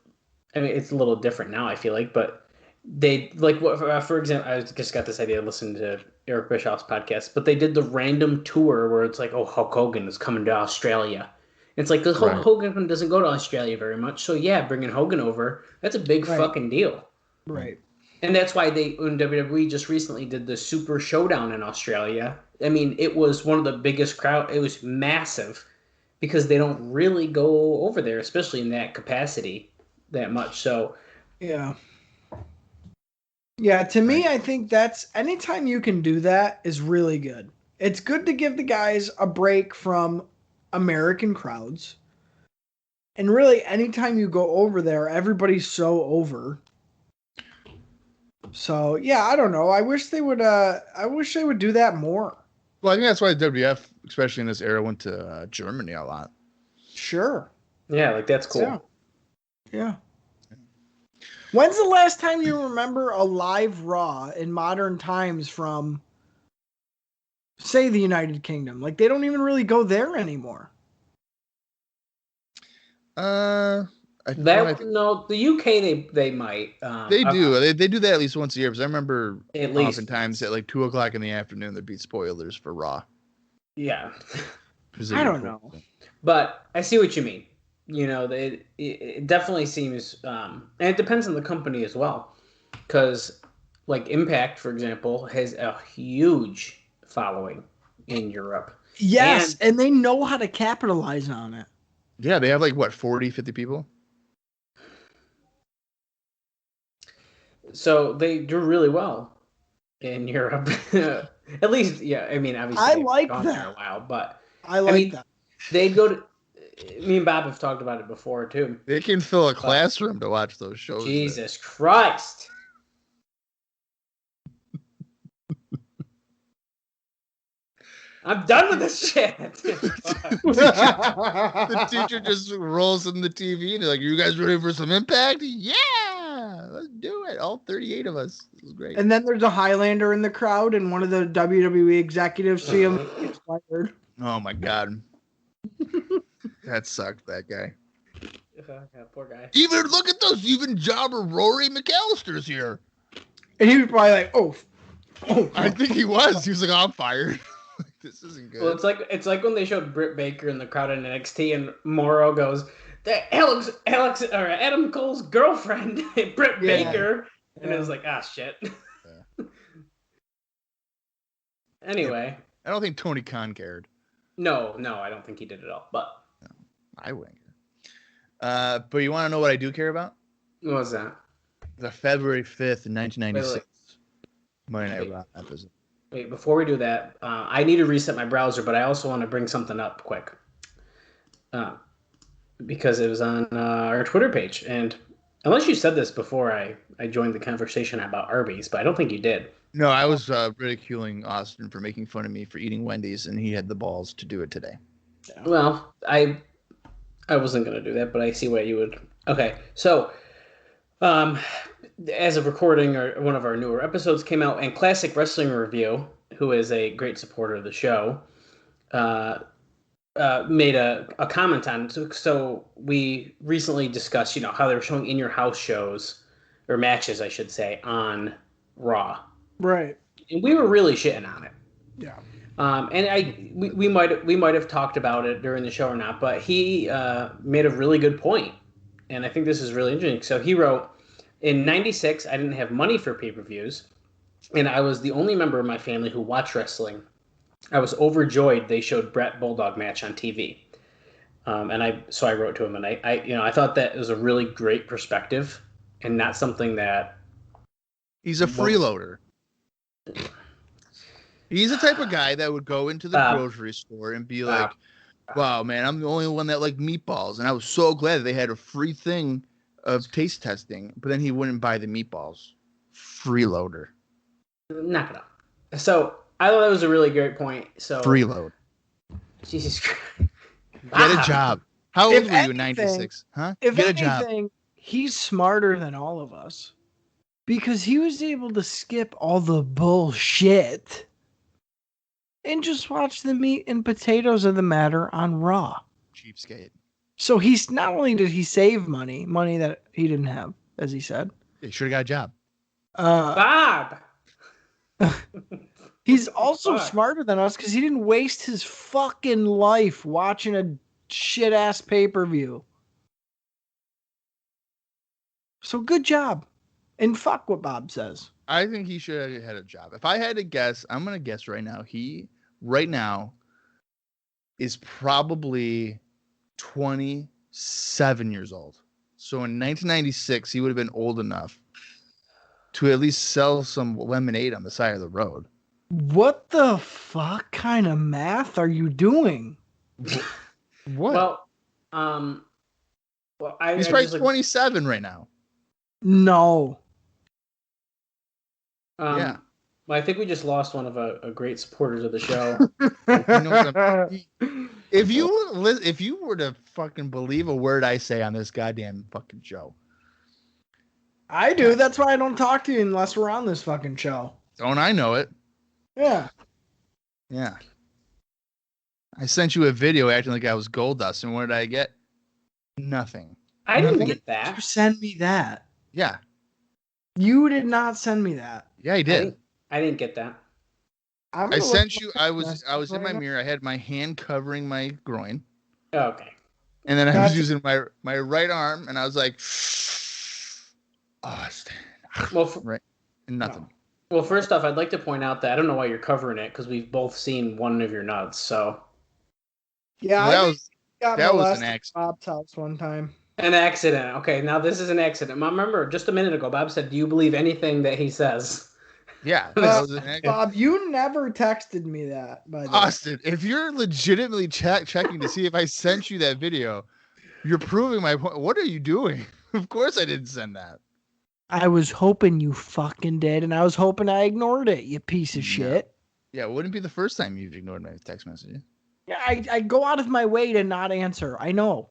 I mean, it's a little different now, I feel like, but they like what for example, I just got this idea listening to Eric Bischoff's podcast, but they did the random tour where it's like, oh, Hulk Hogan is coming to Australia. It's like the Hulk Hogan doesn't go to Australia very much, so yeah, bringing Hogan over, that's a big fucking deal. Right. And that's why when WWE just recently did the Super Showdown in Australia. I mean, it was one of the biggest crowd. It was massive because they don't really go over there, especially in that capacity, that much. So, yeah. Yeah, to me, I think that's anytime you can do that is really good. It's good to give the guys a break from American crowds. And really, anytime you go over there, everybody's so over. So, yeah, I don't know. I wish they would do that more. Well, I think that's why WWF, especially in this era, went to Germany a lot. Sure. Yeah, like that's cool. Yeah. When's the last time you remember a live Raw in modern times from, say, the United Kingdom? Like, they don't even really go there anymore. The UK they might. They do. They do that at least once a year. Because I remember oftentimes at like 2:00 in the afternoon there'd be spoilers for Raw. Yeah. I don't know. But I see what you mean. It definitely seems, and it depends on the company as well, because like Impact, for example, has a huge following in Europe. Yes, and they know how to capitalize on it. Yeah, they have like, 40, 50 people? So they do really well in Europe. At least, yeah, I mean, obviously I like gone that. there a while, but I like that. They'd go to... Me and Bob have talked about it before, too. They can fill a classroom to watch those shows. Jesus Christ. I'm done with this shit. The teacher just rolls in the TV and they're like, "You guys ready for some Impact?" Yeah, let's do it. All 38 of us. This is great. And then there's a Highlander in the crowd, and one of the WWE executives see him gets fired. Oh my god, that sucked. That guy. Yeah, poor guy. Even look at those. Even Jobber Rory McAllister's here. And he was probably like, oh. I think he was. He was like, I'm fired. This isn't good. Well, it's like when they showed Britt Baker in the crowd in NXT, and Morrow goes, Alex or Adam Cole's girlfriend, Britt Baker, and it was like, shit. Yeah. Anyway, I don't think Tony Khan cared. no, I don't think he did at all. But I wouldn't care. But you want to know what I do care about? what was that? The February 5th, 1996 Wait. Monday Night Raw episode. Wait, before we do that, I need to reset my browser, but I also want to bring something up quick. Because it was on our Twitter page. And unless you said this before I joined the conversation about Arby's, but I don't think you did. No, I was ridiculing Austin for making fun of me for eating Wendy's, and he had the balls to do it today. Well, I wasn't going to do that, but I see why you would. Okay, so as of recording, one of our newer episodes came out, and Classic Wrestling Review, who is a great supporter of the show, made a comment on it. So we recently discussed, how they were showing in your house shows or matches, I should say, on Raw. Right. And we were really shitting on it. Yeah. And we might have talked about it during the show or not, but he made a really good point, and I think this is really interesting. So he wrote, in '96, I didn't have money for pay-per-views, and I was the only member of my family who watched wrestling. I was overjoyed they showed Bret Bulldog match on TV, and I wrote to him, and I thought that was a really great perspective, and not something that he's a freeloader. He's the type of guy that would go into the grocery store and be like, wow, man, I'm the only one that liked meatballs. And I was so glad that they had a free thing of taste testing, but then he wouldn't buy the meatballs. Freeloader. Knock it up. So I thought that was a really great point. So freeload. Jesus Christ. Get a job. How old were you in '96? Huh? If Get anything, a job. He's smarter than all of us because he was able to skip all the bullshit and just watch the meat and potatoes of the matter on Raw. Cheapskate. So he's not only did he save money that he didn't have, as he said. He should have got a job. Bob. He's also smarter than us because he didn't waste his fucking life watching a shit ass pay-per-view. So good job. And fuck what Bob says. I think he should have had a job. If I had to guess, I'm going to guess right now. He, right now, is probably 27 years old. So in 1996, he would have been old enough to at least sell some lemonade on the side of the road. What the fuck kind of math are you doing? What? Well, he's probably 27 right now. No. Yeah. Well, I think we just lost one of a great supporters of the show. If you were to fucking believe a word I say on this goddamn fucking show. I do. That's why I don't talk to you unless we're on this fucking show. Don't I know it? Yeah. Yeah. I sent you a video acting like I was Goldust, and what did I get? Nothing. I didn't get that. You send me that. Yeah. You did not send me that. Yeah, he did. I didn't get that. I sent you. I was in my mirror. I had my hand covering my groin. Oh, okay. And then I was using my right arm, and I was like, Austin. Right. And nothing. Well, first off, I'd like to point out that I don't know why you're covering it because we've both seen one of your nuts. So. Yeah, well, that was an accident. Bob's house one time. An accident. Okay, now this is an accident. Remember, just a minute ago, Bob said, "Do you believe anything that he says?" Yeah, that was an accident. Bob, you never texted me that. By the way. Austin, if you're legitimately checking to see if I sent you that video, you're proving my point. What are you doing? Of course, I didn't send that. I was hoping you fucking did, and I was hoping I ignored it. You piece of shit. Yeah, it wouldn't be the first time you've ignored my text message. Yeah, I go out of my way to not answer. I know.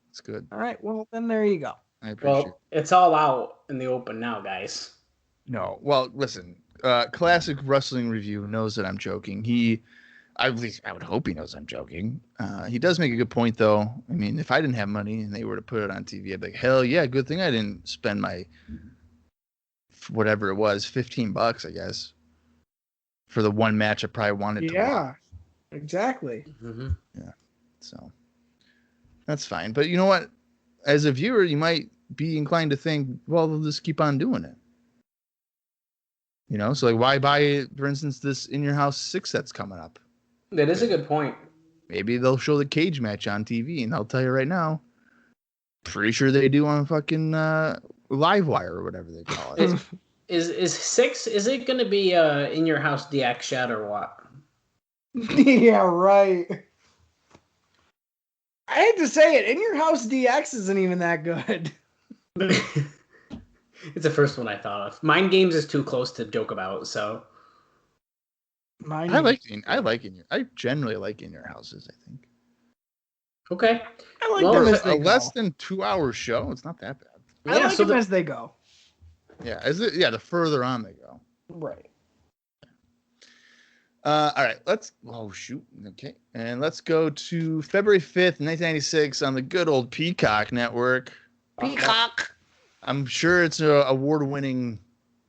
It's good. All right, well, then there you go. I appreciate it. It's all out in the open now, guys. No. Well, listen, Classic Wrestling Review knows that I'm joking. He At least I would hope he knows I'm joking. He does make a good point, though. I mean, if I didn't have money and they were to put it on TV, I'd be like, hell yeah, good thing I didn't spend my whatever it was, $15, I guess, for the one match I probably wanted to watch. Yeah, exactly. Mm-hmm. Yeah, so that's fine. But you know what? As a viewer, you might be inclined to think, well, they'll just keep on doing it. You know, so like, why buy, for instance, this In Your House 6 that's coming up? That is a good point. Maybe they'll show the cage match on TV, and I'll tell you right now, pretty sure they do on fucking Livewire or whatever they call it. Is 6? Is it going to be In Your House DX Shed or what? Yeah, right. I hate to say it, In Your House DX isn't even that good. It's the first one I thought of. Mind Games is too close to joke about, so. I I generally like In Your Houses, I think. Okay. I like Well, them For as they a go. less than 2-hour show, it's not that bad. I like so them as they go. Yeah, the further on they go. Right. All right, okay. And let's go to February 5th, 1996 on the good old Peacock Network. Peacock. I'm sure it's an award-winning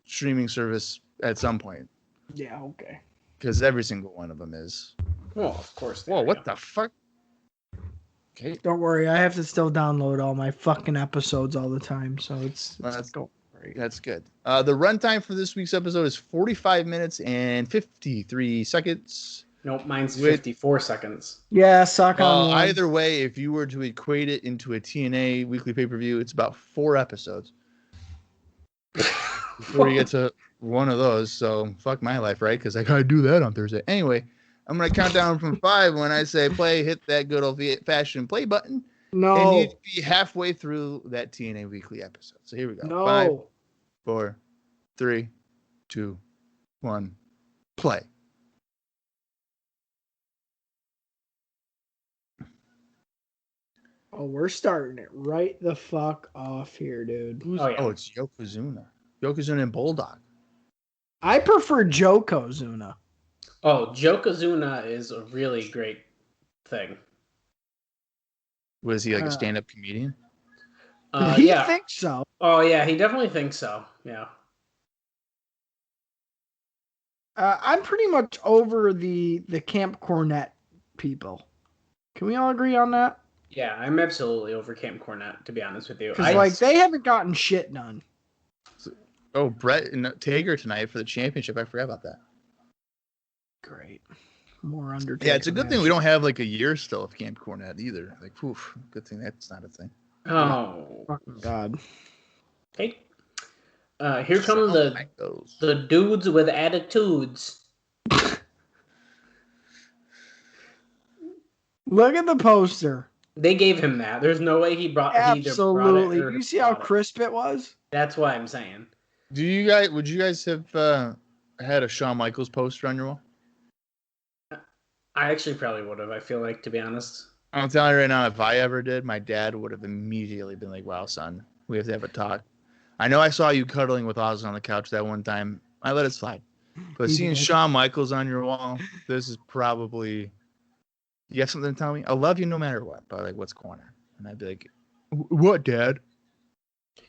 streaming service at some point, Yeah, okay. because every single one of them is. Well, of course. Whoa, what the fuck? Okay, Don't worry, I have to still download all my fucking episodes all the time, so it's That's- don't worry. that's good. The runtime for this week's episode is 45 minutes and 53 seconds. Nope, mine's Wait. 54 seconds. Yeah, suck on one. Either way, if you were to equate it into a TNA weekly pay-per-view, it's about 4 episodes before you get to one of those. So fuck my life, right? Because I gotta do that on Thursday. Anyway, I'm gonna count down from 5 when I say play. Hit that good old-fashioned play button, and No, you'd be halfway through that TNA weekly episode. So here we go. no. 5, 4, 3, 2, 1, play. Oh, we're starting it right the fuck off here, dude. Oh, yeah. It's Yokozuna. Yokozuna and Bulldog. I prefer Yokozuna. Oh, Yokozuna is a really great thing. Was he like a stand-up comedian? He Yeah. thinks so. Oh, yeah, he definitely thinks so. Yeah. I'm pretty much over the Camp Cornette people. Can we all agree on that? Yeah, I'm absolutely over Camp Cornette, to be honest with you. Because they haven't gotten shit done. Oh, Bret and Taker tonight for the championship. I forgot about that. Great. More Undertaker. Yeah, it's a good thing we don't have like a year still of Camp Cornette either. Like, oof, good thing that's not a thing. Oh. Fucking God. Hey. Here come the dudes with attitudes. Look at the poster. They gave him that. There's no way he brought. Absolutely. He either brought it or You see how brought it. crisp it was? That's what I'm saying. Would you guys have had a Shawn Michaels poster on your wall? I actually probably would have. I feel like, to be honest. I'm telling you right now, if I ever did, my dad would have immediately been like, "Wow, son, we have to have a talk." I know I saw you cuddling with Oz on the couch that one time. I let it slide. But seeing Shawn Michaels on your wall, this is probably... You have something to tell me? I love you no matter what, but like, what's going on? And I'd be like, "What, Dad?"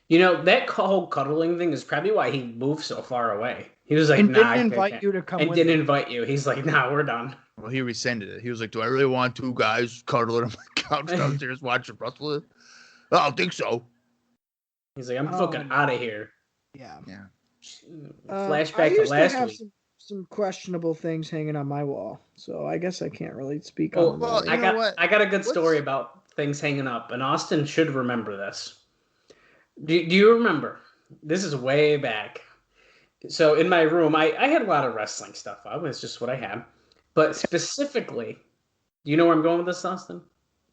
You know, that whole cuddling thing is probably why he moved so far away. He was like, And nah, didn't invite you to come and with didn't him. invite you. He's like, nah, we're done. Well, he rescinded it. He was like, "Do I really want 2 guys cuddling on my couch downstairs watching wrestling? I don't think so." He's like, I'm fucking out of here. Yeah. Yeah. I Flashback to used last have week. some questionable things hanging on my wall, so I guess I can't really speak Oh, on well, that. you know what? I got a good story about things hanging up, and Austin should remember this. Do you remember? This is way back. So in my room, I had a lot of wrestling stuff up. It's just what I had. But specifically, do you know where I'm going with this, Austin?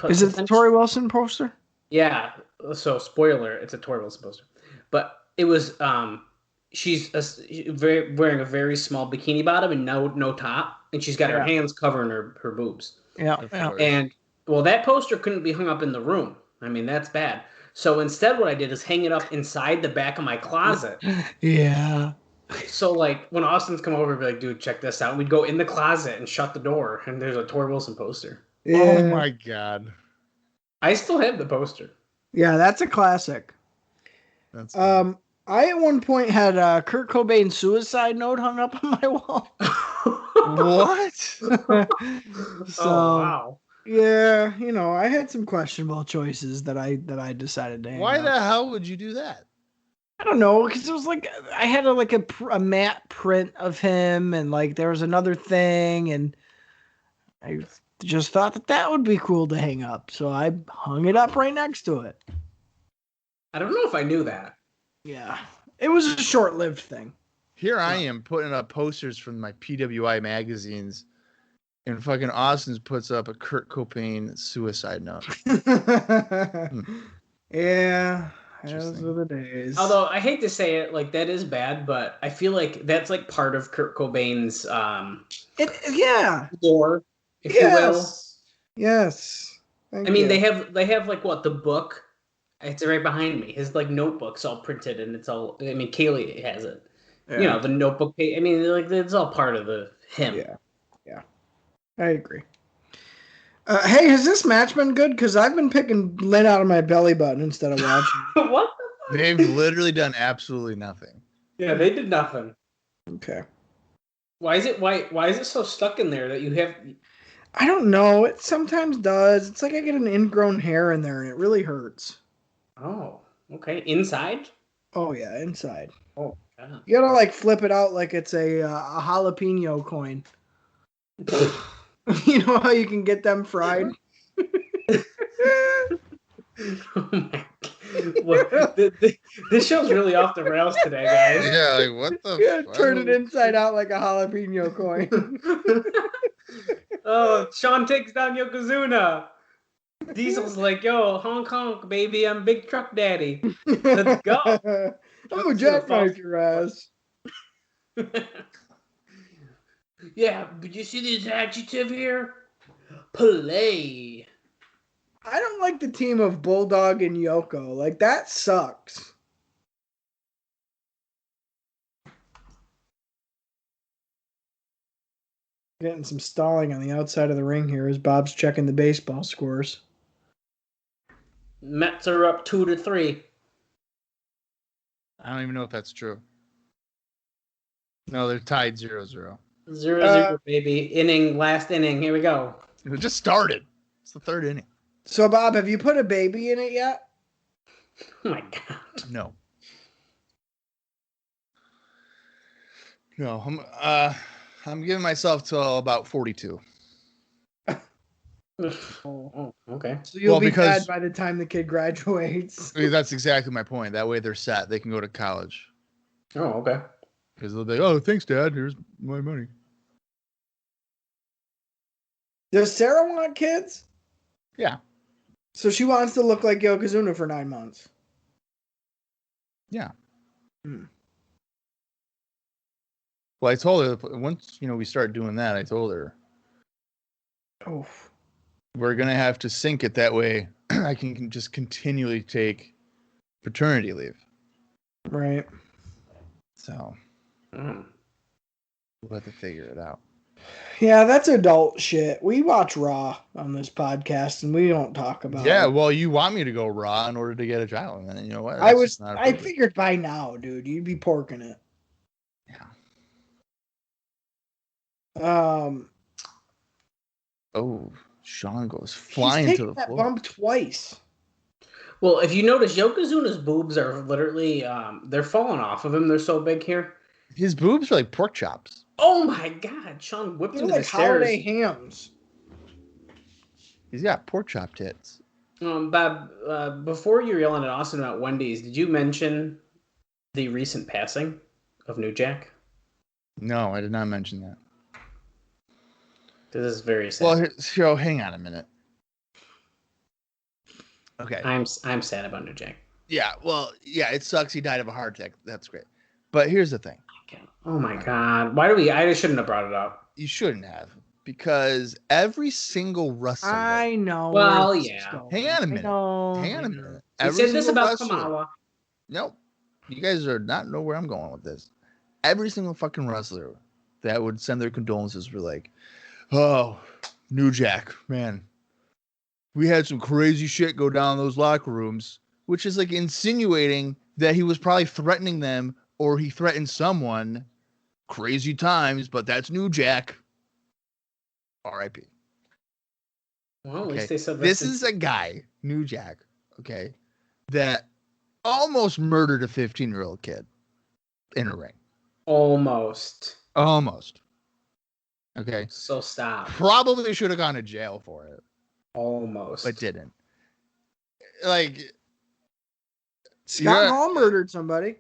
Is it the Tori Wilson poster? Yeah. So spoiler, it's a Tori Wilson poster. But it was she's wearing a very small bikini bottom and no top, and she's got her hands covering her boobs. Yeah. And well, that poster couldn't be hung up in the room. I mean, that's bad. So instead, what I did is hang it up inside the back of my closet. Yeah. So, like, when Austin's come over, be like, dude, check this out. We'd go in the closet and shut the door, and there's a Tori Wilson poster. Oh my god. I still have the poster. Yeah, that's a classic. That's I at one point had Kurt Cobain's suicide note hung up on my wall. what? So, Oh, wow. yeah, I had some questionable choices that I decided to hang Why up. the hell would you do that? I don't know, because it was like I had a matte print of him, and like there was another thing, and I just thought that would be cool to hang up, so I hung it up right next to it. I don't know if I knew that. Yeah, it was a short-lived thing. Here I am putting up posters from my PWI magazines, and fucking Austin's puts up a Kurt Cobain suicide note. Yeah, those were the days. Although I hate to say it, like that is bad, but I feel like that's like part of Kurt Cobain's lore, if you will. Yes. I mean, they have like what, the book. It's right behind me. His like notebook's all printed, and it's all. I mean, Kaylee has it. Yeah. The notebook. I mean, like it's all part of him. Yeah. I agree. Hey, has this match been good? Because I've been picking lint out of my belly button instead of watching. What? They've literally done absolutely nothing. Yeah, they did nothing. Okay. Why is it so stuck in there that you have? I don't know. It sometimes does. It's like I get an ingrown hair in there, and it really hurts. Oh, okay. Inside? Oh yeah, inside. Oh, God. You gotta like flip it out like it's a jalapeno coin. You know how you can get them fried? Oh my God. This show's really off the rails today, guys. Yeah, like what the? You gotta turn it inside out like a jalapeno coin. Oh, Shawn takes down Yokozuna. Diesel's like, yo, Hong Kong, baby, I'm big truck daddy. Let's go. I'm gonna jackknife your ass. Yeah, did you see this adjective here? Play. I don't like the team of Bulldog and Yoko. Like, that sucks. Getting some stalling on the outside of the ring here as Bob's checking the baseball scores. Mets are up 2-3. I don't even know if that's true. No, they're tied 0-0. 0-0, baby. Last inning. Here we go. It just started. It's the third inning. So, Bob, have you put a baby in it yet? Oh my God. No. No, I'm giving myself till about 42. Oh, okay. So you'll be bad by the time the kid graduates. That's exactly my point. That way they're set. They can go to college. Oh, okay. Because they'll be, oh, thanks, Dad. Here's my money. Does Sarah want kids? Yeah. So she wants to look like Yokozuna for 9 months. Yeah. Well, I told her once we start doing that. I told her, oh, we're gonna have to sync it that way. I can just continually take paternity leave. Right. So we'll have to figure it out. Yeah, that's adult shit. We watch Raw on this podcast, and we don't talk about. Yeah, it. well, you want me to go Raw in order to get a child, and you know what? I figured by now, dude, you'd be porking it. Yeah. Oh, Shawn goes flying he's to the that floor. bump twice. Well, if you notice, Yokozuna's boobs are literally they're falling off of him. They're so big here. His boobs are like pork chops. Oh my God! Shawn whipped They're into like the stairs. holiday hams. He's got pork chop tits. Bob, before you were yelling at Austin about Wendy's, did you mention the recent passing of New Jack? No, I did not mention that. This is very sad. Well, so hang on a minute. Okay. I'm sad about New Jack. Yeah, well, yeah, it sucks he died of a heart attack. That's great. But here's the thing. Oh my God. I shouldn't have brought it up. You shouldn't have. Because every single wrestler. I know. Well, yeah. Hang on a minute. Hang on a minute. You said this about Kamala. Nope. You guys are not know where I'm going with this. every single fucking wrestler that would send their condolences were like, oh, New Jack, man, we had some crazy shit go down in those locker rooms, which is like insinuating that he was probably threatening them or he threatened someone. Crazy times, but that's New Jack. R.I.P. Well, at Okay. least they said This is a guy, New Jack, okay, that almost murdered a 15-year-old kid in a ring. almost. Almost. Okay. So stop. Probably should have gone to jail for it, Almost. but didn't. Like, Scott Hall murdered somebody.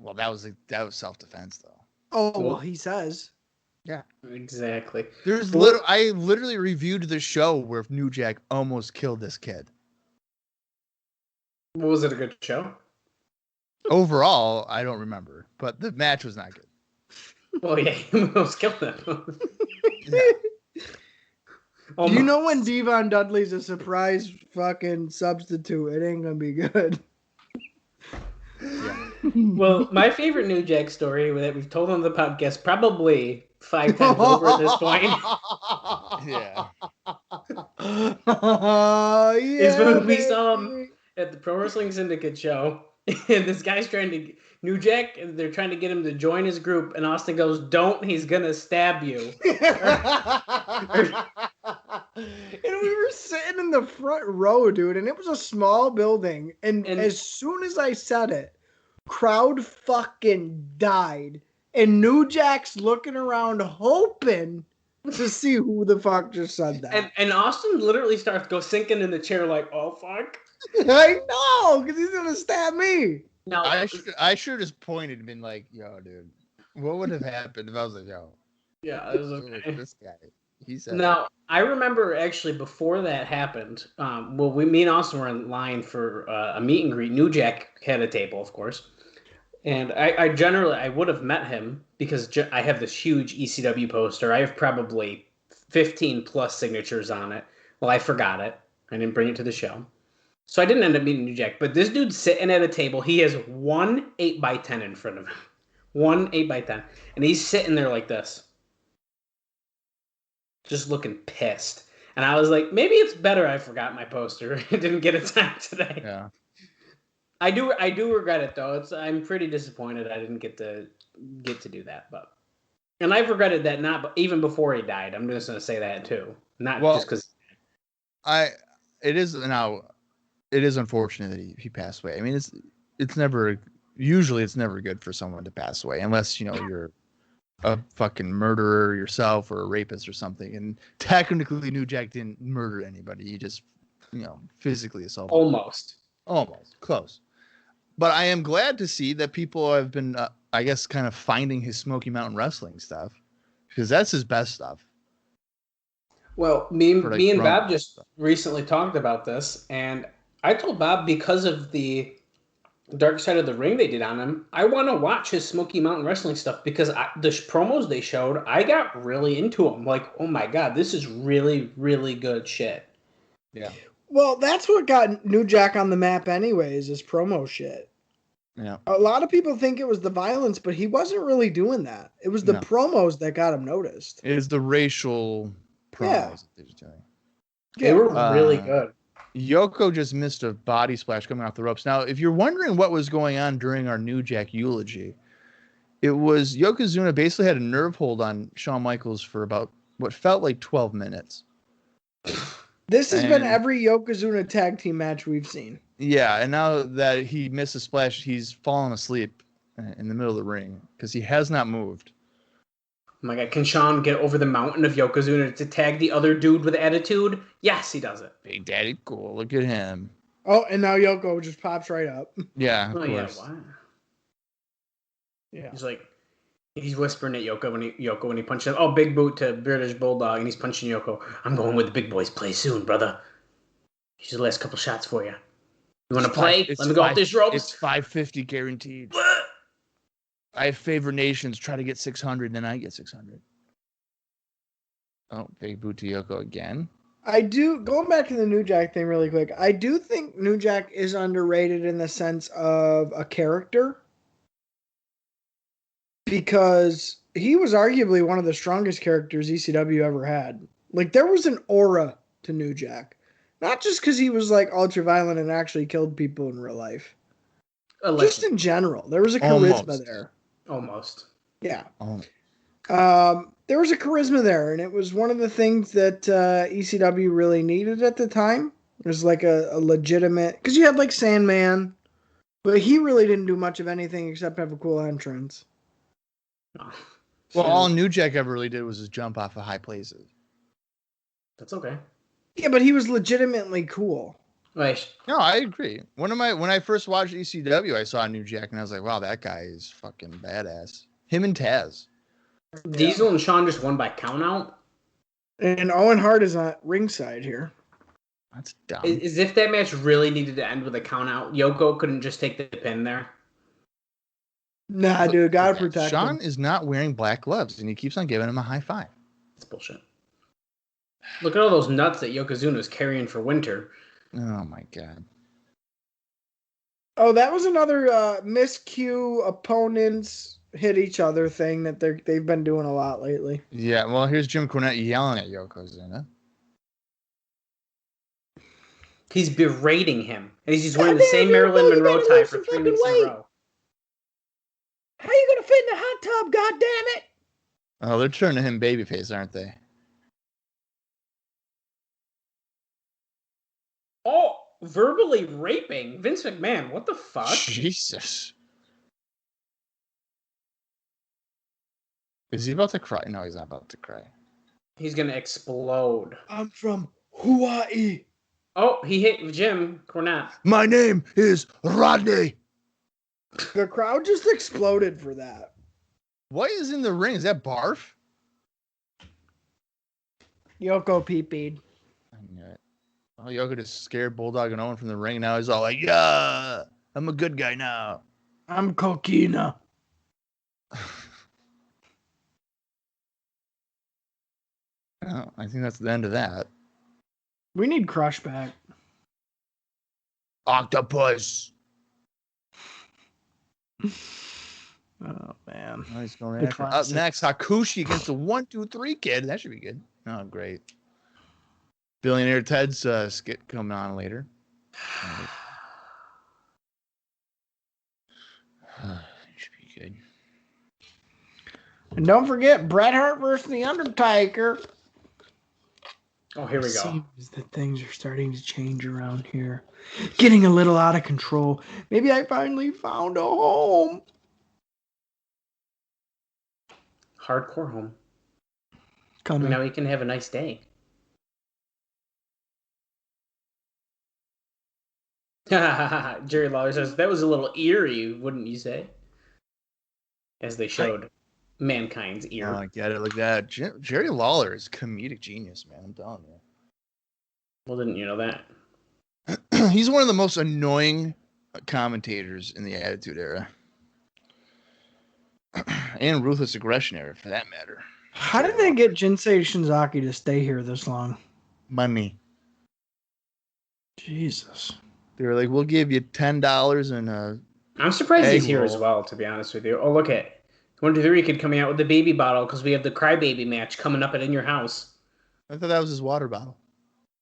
well, that was self-defense, though. Oh, well, he says. Yeah. Exactly. I literally reviewed the show where New Jack almost killed this kid. Was it a good show? Overall, I don't remember, but the match was not good. Well, yeah, he almost killed them. Do you know when Devon Dudley's a surprise fucking substitute? It ain't gonna be good. Yeah. Well, my favorite New Jack story that we've told on the podcast probably 5 times over at this point Yeah. is when we saw him at the Pro Wrestling Syndicate show, and this guy's trying to New Jack, and they're trying to get him to join his group, and Austin goes, "Don't, he's gonna stab you." And we were sitting in the front row, dude, and it was a small building. And as soon as I said it, crowd fucking died. And New Jack's looking around hoping to see who the fuck just said that. And Austin literally starts sinking in the chair like, "Oh fuck." I know, because he's gonna stab me. Now I should have just pointed and been like, yo, dude, what would have happened if I was like, yo, yeah, it was okay. this guy. He said Now, I remember actually before that happened, me and Austin were in line for a meet and greet. New Jack had a table, of course. And I would have met him because I have this huge ECW poster. I have probably 15 plus signatures on it. Well, I forgot it. I didn't bring it to the show. So I didn't end up meeting New Jack. But this dude's sitting at a table. He has one 8x10 in front of him. One 8x10. And he's sitting there like this. Just looking pissed. And I was like, maybe it's better I forgot my poster. I didn't get it time today. Yeah. I do regret it though. I'm pretty disappointed I didn't get to do that, and I've regretted that but even before he died. I'm just gonna say that too. Not just because it is unfortunate that he passed away. I mean, it's never good for someone to pass away unless you're a fucking murderer yourself or a rapist or something. And technically, New Jack didn't murder anybody. He just physically assaulted. Almost Close. But I am glad to see that people have been, I guess, kind of finding his Smoky Mountain Wrestling stuff because that's his best stuff. Well, me and Bob just recently talked about this, and I told Bob because of the Dark Side of the Ring they did on him, I want to watch his Smoky Mountain Wrestling stuff because the promos they showed, I got really into them. Like, oh my God, this is really, really good shit. Yeah. Well, that's what got New Jack on the map anyways, is promo shit. Yeah. A lot of people think it was the violence, but he wasn't really doing that. It was the promos that got him noticed. It is the racial promos that they were doing. They were really good. Yoko just missed a body splash coming off the ropes. Now, if you're wondering what was going on during our New Jack eulogy, it was Yokozuna basically had a nerve hold on Shawn Michaels for about what felt like 12 minutes. This has been every Yokozuna tag team match we've seen. Yeah, and now that he missed a splash, he's fallen asleep in the middle of the ring because he has not moved. Oh my God, can Shawn get over the mountain of Yokozuna to tag the other dude with attitude? Yes, he does it. Big Daddy cool. Look at him. Oh, and now Yoko just pops right up. Yeah, of course. Yeah, wow. Yeah. He's whispering at Yoko when he punches him. Oh, big boot to British Bulldog, and he's punching Yoko. I'm going with the big boys. Play soon, brother. Here's the last couple shots for you. You want to play? Let me go off these ropes. It's 550 guaranteed. I have favored nations. Try to get 600, then I get 600. Oh, big boot to Yoko again. Going back to the New Jack thing really quick, I do think New Jack is underrated in the sense of a character. because he was arguably one of the strongest characters ECW ever had. Like, there was an aura to New Jack. Not just because he was, like, ultra-violent and actually killed people in real life. Just in general. There was a charisma there. Almost. Yeah. Oh. There was a charisma there, and it was one of the things that ECW really needed at the time. It was like a legitimate... Because you had, like, Sandman, but he really didn't do much of anything except have a cool entrance. Well, all New Jack ever really did was just jump off of high places. That's okay. Yeah, but he was legitimately cool. Right. No, I agree. When I first watched ECW, I saw New Jack, and I was like, wow, that guy is fucking badass. Him and Taz. Diesel and Shawn just won by countout. And Owen Hart is on ringside here. That's dumb. As if that match really needed to end with a countout. Yoko couldn't just take the pin there. Nah, dude, gotta protect Shawn him. is not wearing black gloves, and he keeps on giving him a high five. That's bullshit. Look at all those nuts that Yokozuna is carrying for Winter. Oh my god. Oh, that was another miscue opponents hit each other thing that they've been doing a lot lately. Yeah, well, here's Jim Cornette yelling at Yokozuna. He's berating him. And he's wearing the same Marilyn Monroe tie for 3 weeks in a row. How you gonna fit in the hot tub, goddammit? Oh, they're turning him babyface, aren't they? Oh, verbally raping Vince McMahon. What the fuck? Jesus. Is he about to cry? No, he's not about to cry. He's gonna explode. I'm from Hawaii. Oh, he hit Jim Cornette. My name is Rodney. The crowd just exploded for that. What is in the ring? Is that barf? Yoko pee-peed. I knew it. Oh, Yoko just scared Bulldog and Owen from the ring. Now he's all like, yeah, I'm a good guy now. I'm Coquina. Oh, I think that's the end of that. We need Crush back. Octopus. Oh, man. Oh, he's going after. Up next, Hakushi against the 1-2-3 kid. That should be good. Oh, great. Billionaire Ted's skit coming on later. Should be good. And don't forget, Bret Hart versus The Undertaker. Oh, here we go. Seems that things are starting to change around here. Getting a little out of control. Maybe I finally found a home. Hardcore home. Coming. Now we can have a nice day. Jerry Lawler says, that was a little eerie, wouldn't you say? As they showed mankind's ear. Oh, I get it. Look at that. Jerry Lawler is comedic genius, man. I'm telling you. Well, didn't you know that? He's one of the most annoying commentators in the Attitude Era. And Ruthless Aggression Era, for that matter. How did they get Jinsei Shinzaki to stay here this long? Money. Jesus. They were like, we'll give you $10 and a... I'm surprised he's egg here roll. as well, to be honest with you. Oh, look at 1-2-3 kid coming out with the baby bottle because we have the crybaby match coming up at In Your House. I thought that was his water bottle.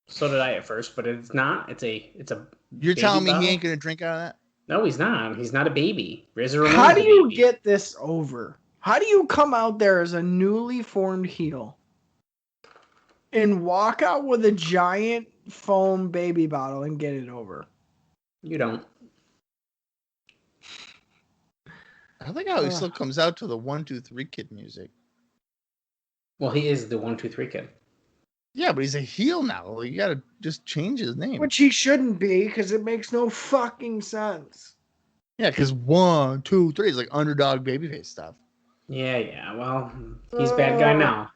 So did I at first, but it's not. It's a. You're telling me bottle? he ain't going to drink out of that? No, he's not. He's not a baby. Razor Ramon's How do a you baby. get this over? How do you come out there as a newly formed heel and walk out with a giant foam baby bottle and get it over? You don't. I think how he still comes out to the 1-2-3 kid music. Well, he is the 1-2-3 kid. Yeah, but he's a heel now. You got to just change his name. Which he shouldn't be, because it makes no fucking sense. Yeah, because 1, 2, 3 is like underdog babyface stuff. Yeah. Well, he's bad guy now.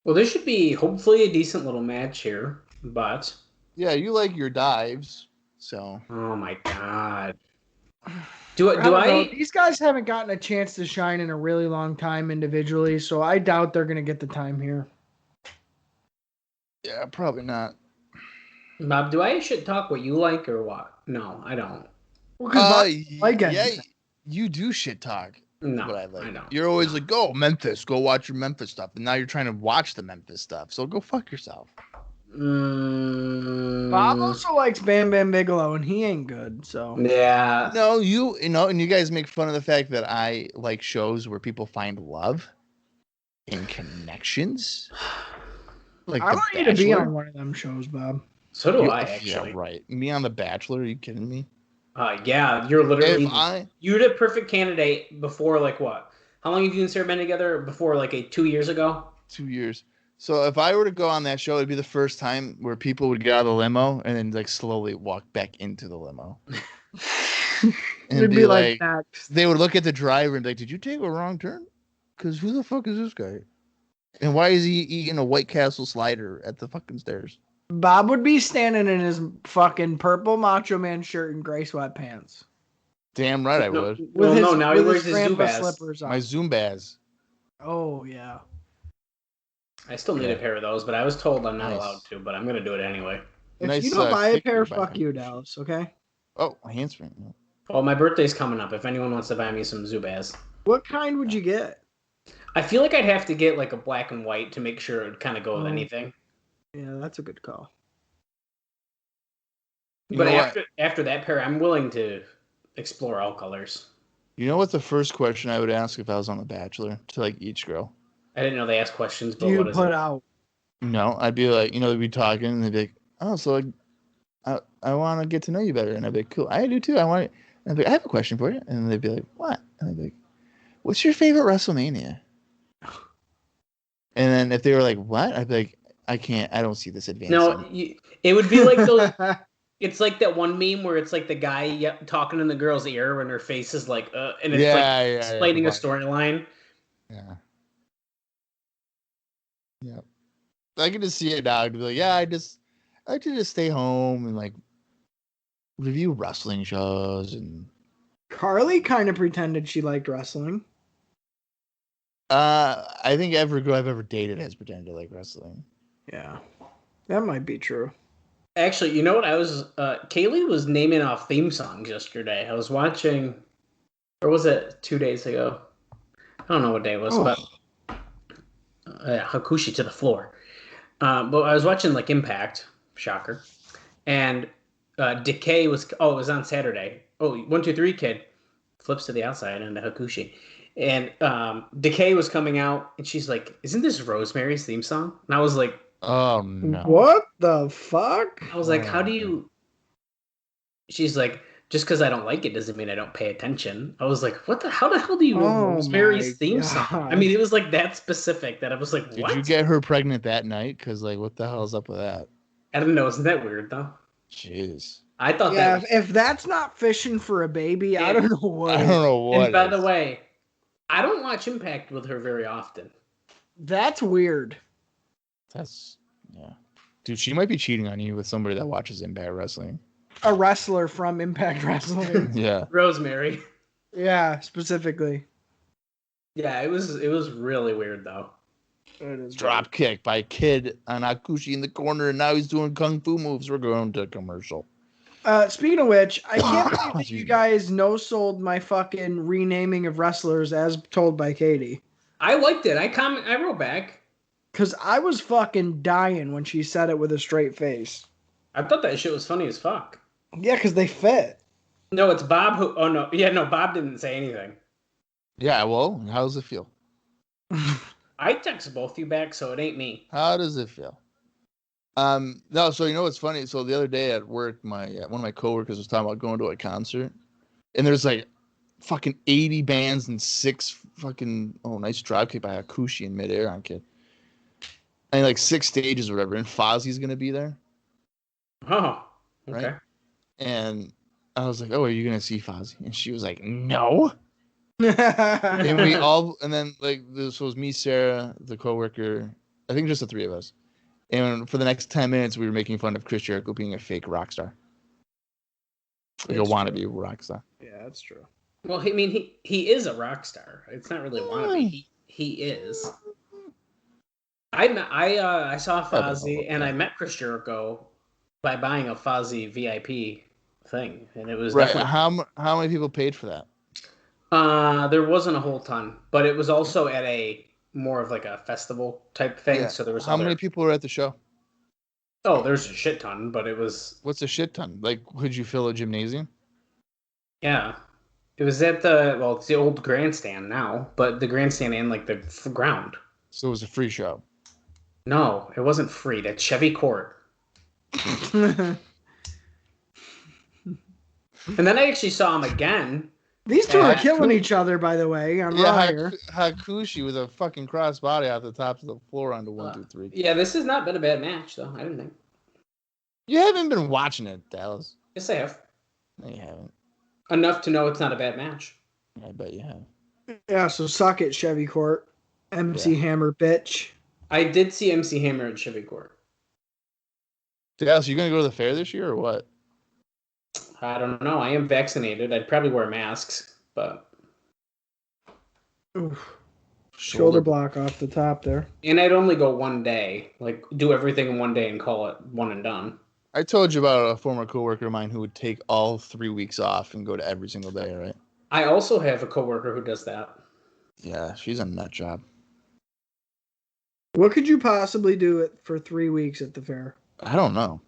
Well, this should be hopefully a decent little match here, but... Yeah, you like your dives, so... Oh, my God. I Do don't know. I... These guys haven't gotten a chance to shine in a really long time individually, so I doubt they're going to get the time here. Yeah, probably not. Bob, do I should talk what you like or what? No, I don't. Well, because I like yeah, anything. You do shit talk. No, What I like. I don't. You're always like, go Memphis, go watch your Memphis stuff, and now you're trying to watch the Memphis stuff. So go fuck yourself. Bob also likes Bam Bam Bigelow, and he ain't good. So Yeah. No, you know, and you guys make fun of the fact that I like shows where people find love and connections. Like I The want you to be Bachelor. on one of them shows, Bob. So do I, actually. Yeah, right. Me on The Bachelor? Are you kidding me? Yeah, you're literally If you're the perfect candidate before like what? How long have you and Sarah been together? Before like 2 years ago? 2 years. So if I were to go on that show, it'd be the first time where people would get out of the limo and then like slowly walk back into the limo. And It'd be like next. they would look at the driver and be like, "Did you take a wrong turn? Because who the fuck is this guy? And why is he eating a White Castle slider at the fucking stairs?" Bob would be standing in his fucking purple Macho Man shirt and gray sweatpants. Damn right I would. Now he wears his grandpa Zubaz. slippers on. My Zumbaz. Oh yeah. I still need a pair of those, but I was told I'm not Nice. allowed to, but I'm gonna do it anyway. If Nice, you don't buy a kick pair, you're buying. fuck you, Dallas. Okay. Oh, a handspring. Oh, my birthday's coming up. If anyone wants to buy me some Zubaz. What kind would you get? I feel like I'd have to get like a black and white to make sure it would kind of go with anything. Yeah, that's a good call. But after that pair, I'm willing to explore all colors. You know what the first question I would ask if I was on The Bachelor to like each girl? I didn't know they asked questions, but Do you what is put it? out? No, I'd be like, they'd be talking and they'd be like, "Oh, so like, I want to get to know you better." And I'd be like, "Cool, I do too. I want." And I'd be like, "I have a question for you." And they'd be like, "What?" And I'd be like, "What's your favorite WrestleMania?" And then if they were like, "What?" I'd be like, I don't see this advancing. No, it would be like those. It's like that one meme where it's like the guy talking in the girl's ear when her face is like, and it's explaining a storyline. Yeah. Yeah. I can just see it now. I'd be like, I like to just stay home and like review wrestling shows and. Carly kind of pretended she liked wrestling. I think every girl I've ever dated has pretended to like wrestling. Yeah, that might be true. Actually, you know what? Kaylee was naming off theme songs yesterday. I was watching, or was it 2 days ago? I don't know what day it was, but Hakushi to the floor. But I was watching like Impact, shocker, and Decay was. Oh, it was on Saturday. Oh, 1, 2, 3 Kid flips to the outside into Hakushi, and Decay was coming out, and she's like, "Isn't this Rosemary's theme song?" And I was like, "Oh no! What the fuck?" I was like, "How do you?" She's like, "Just because I don't like it doesn't mean I don't pay attention." I was like, "What the? How the hell do you know Rosemary's theme song?" I mean, it was like that specific that I was like, "What?" Did you get her pregnant that night? Because like, what the hell is up with that? I don't know. Isn't that weird though? Jeez. I thought that if that's not fishing for a baby, I don't know what. I don't know what. And by the way, I don't watch Impact with her very often. That's weird. Dude, she might be cheating on you with somebody that watches Impact Wrestling. A wrestler from Impact Wrestling. Yeah. Rosemary. Yeah, specifically. Yeah, it was really weird though. It is Drop kick by Kid on Hakushi in the corner, and now he's doing kung fu moves. We're going to commercial. Speaking of which, I can't believe that you guys no-sold my fucking renaming of wrestlers as told by Katie. I liked it. I wrote back. Because I was fucking dying when she said it with a straight face. I thought that shit was funny as fuck. Yeah, because they fit. No, it's Bob who... Oh, no. Yeah, no, Bob didn't say anything. Yeah, well, how does it feel? I text both you back, so it ain't me. How does it feel? No, so you know what's funny? So the other day at work, one of my coworkers was talking about going to a concert, and there's like fucking 80 bands and 6 fucking nice drop kick by Hakushi in midair on Kid, and like 6 stages or whatever, and Fozzie's gonna be there. Oh, okay. Right? And I was like, "Oh, are you gonna see Fozzie?" And she was like, "No." And we all, and then like this was me, Sarah, the coworker, I think just the 3 of us. And for the next 10 minutes, we were making fun of Chris Jericho being a fake rock star. Like a wannabe rock star. Yeah, that's true. Well, I mean, he is a rock star. It's not really wannabe. He is. I saw Fozzie, and I met Chris Jericho by buying a Fozzie VIP thing, and it was right. definitely... How many people paid for that? There wasn't a whole ton, but it was also at a more of like a festival type thing. Yeah. So there was How many people were at the show? Oh, there's a shit ton, but it was What's a shit ton? Like, could you fill a gymnasium? yeah. It was at it's the old grandstand now, but the grandstand and like the ground. So it was a free show. No, it wasn't free. That's Chevy Court. And then I actually saw him again. These two are killing each other, by the way. On Raw here. Hakushi with a fucking crossbody off the top of the floor onto 1, 2, 3. Yeah, this has not been a bad match, though. I didn't think. You haven't been watching it, Dallas. Yes, I have. No, you haven't. Enough to know it's not a bad match. I bet you have. Yeah, so suck it, Chevy Court. MC Hammer, bitch. I did see MC Hammer at Chevy Court. Dallas, you gonna go to the fair this year or what? I don't know. I am vaccinated. I'd probably wear masks, but Oof. Shoulder block off the top there. And I'd only go one day, like do everything in one day and call it one and done. I told you about a former coworker of mine who would take all 3 weeks off and go to every single day, right? I also have a coworker who does that. Yeah, she's a nut job. What could you possibly do it for 3 weeks at the fair? I don't know.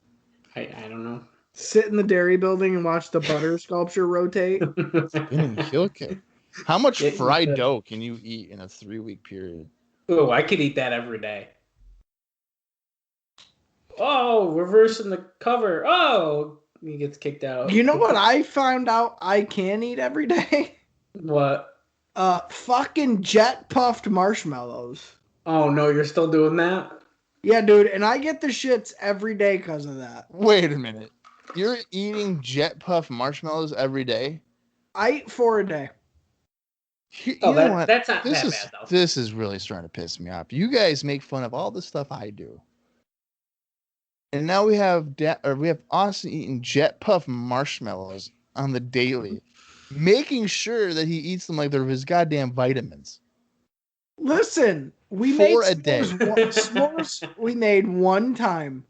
I don't know. Sit in the dairy building and watch the butter sculpture rotate? Spinning heel kick. How much fried dough can you eat in a 3-week period? Oh, I could eat that every day. Oh, reversing the cover. Oh, he gets kicked out. You know what I found out I can eat every day? What? Fucking jet puffed marshmallows. Oh, no, you're still doing that? Yeah, dude, and I get the shits every day because of that. Wait a minute. You're eating jet puff marshmallows every day? I eat 4 a day. That's not that bad, though. This is really starting to piss me off. You guys make fun of all the stuff I do. And now we have Austin eating jet puff marshmallows on the daily, making sure that he eats them like they're his goddamn vitamins. Listen, we 4 made a day. s'mores we made one time.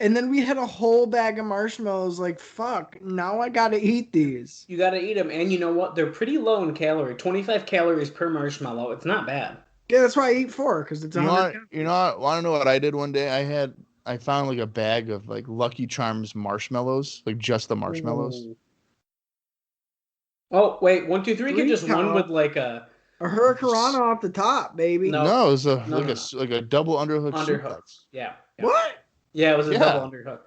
And then we had a whole bag of marshmallows. Like, fuck, now I gotta eat these. You gotta eat them, and you know what? They're pretty low in calorie. 25 calories per marshmallow. It's not bad. Yeah, that's why I eat 4, because it's 100. Want to know what I did one day? I found like a bag of like Lucky Charms marshmallows, like just the marshmallows. Ooh. Oh wait, 1, 2, 3 get just one with like a hurricanrana off the top, baby. No, it was like a double underhook. Underhook. Yeah. What? Yeah, it was a double underhook.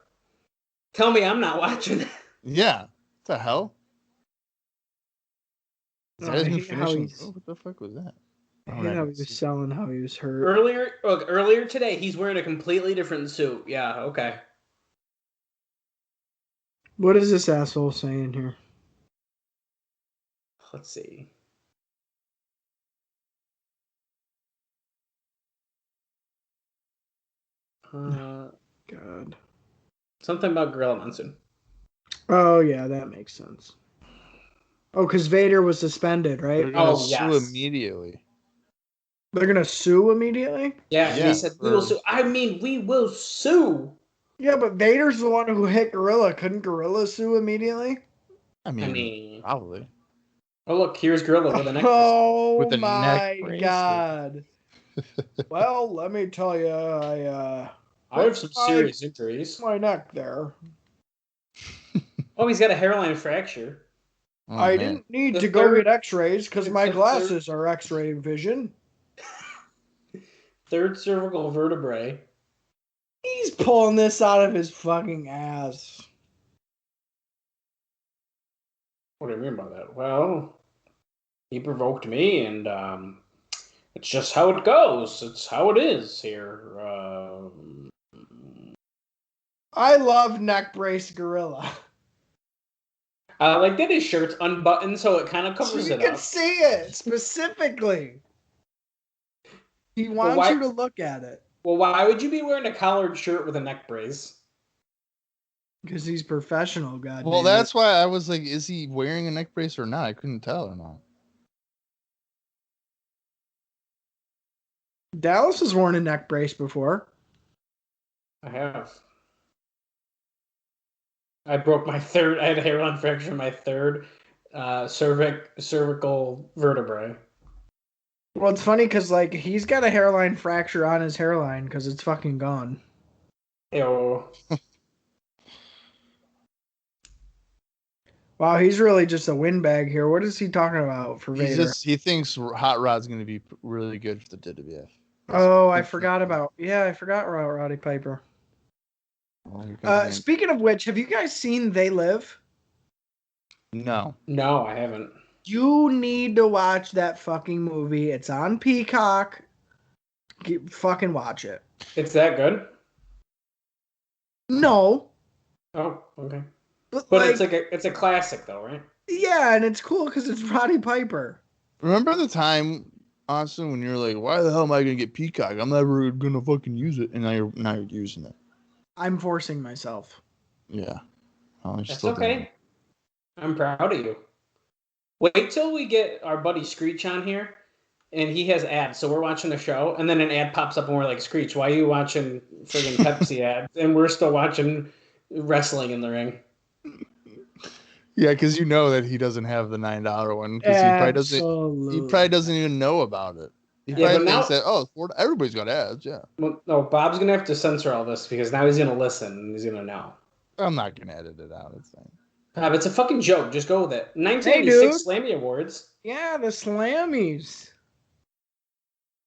Tell me I'm not watching it. Yeah. What the hell? What the fuck was that? I hate how he was selling how he was hurt. Earlier today, he's wearing a completely different suit. Yeah, okay. What is this asshole saying here? Let's see. God. Something about Gorilla Monsoon. Oh, yeah, that makes sense. Oh, because Vader was suspended, right? They're gonna sue immediately. They're going to sue immediately? Yeah, he said, we will sue. I mean, we will sue. Yeah, but Vader's the one who hit Gorilla. Couldn't Gorilla sue immediately? I mean probably. Oh, look, here's Gorilla with a neck Oh, my God. Well, let me tell you, I have some serious injuries. My neck there. Oh, he's got a hairline fracture. Oh, I didn't need to go get x-rays because my glasses are x-ray vision. Third cervical vertebrae. He's pulling this out of his fucking ass. What do you mean by that? Well, he provoked me, and it's just how it goes. It's how it is here. I love neck brace Gorilla. Like that his shirt's unbuttoned, so it kind of covers so it up. You can see it specifically. He wants you to look at it. Well, why would you be wearing a collared shirt with a neck brace? Because he's professional, goddamn. Well, that's why I was like, is he wearing a neck brace or not? I couldn't tell or not. Dallas has worn a neck brace before. I have. I broke my third. I had a hairline fracture in my third cervical vertebrae. Well, it's funny because like he's got a hairline fracture on his hairline because it's fucking gone. Ew. Wow, he's really just a windbag here. What is he talking about for Vader? He thinks Hot Rod's going to be really good for the WWF. Oh, I forgot about. Yeah, I forgot about Roddy Piper. Speaking of which, have you guys seen They Live? No. No, I haven't. You need to watch that fucking movie. It's on Peacock. Fucking watch it. It's that good? No. Oh, okay. But But it's a classic though, right? Yeah, and it's cool because it's Roddy Piper. Remember the time, Austin, when you were like, "Why the hell am I going to get Peacock? I'm never going to fucking use it," and now you're using it. I'm forcing myself. Yeah. That's okay. I'm proud of you. Wait till we get our buddy Screech on here, and he has ads. So we're watching the show, and then an ad pops up, and we're like, "Screech, why are you watching friggin' Pepsi ads?" And we're still watching wrestling in the ring. Yeah, because you know that he doesn't have the $9 one because he probably doesn't even know about it. He probably thinks that everybody's got ads. Yeah. Well, no, Bob's gonna have to censor all this because now he's gonna listen and he's gonna know. I'm not gonna edit it out. It's fine. Bob, it's a fucking joke. Just go with it. 1986 Slammy Awards. Yeah, the Slammies.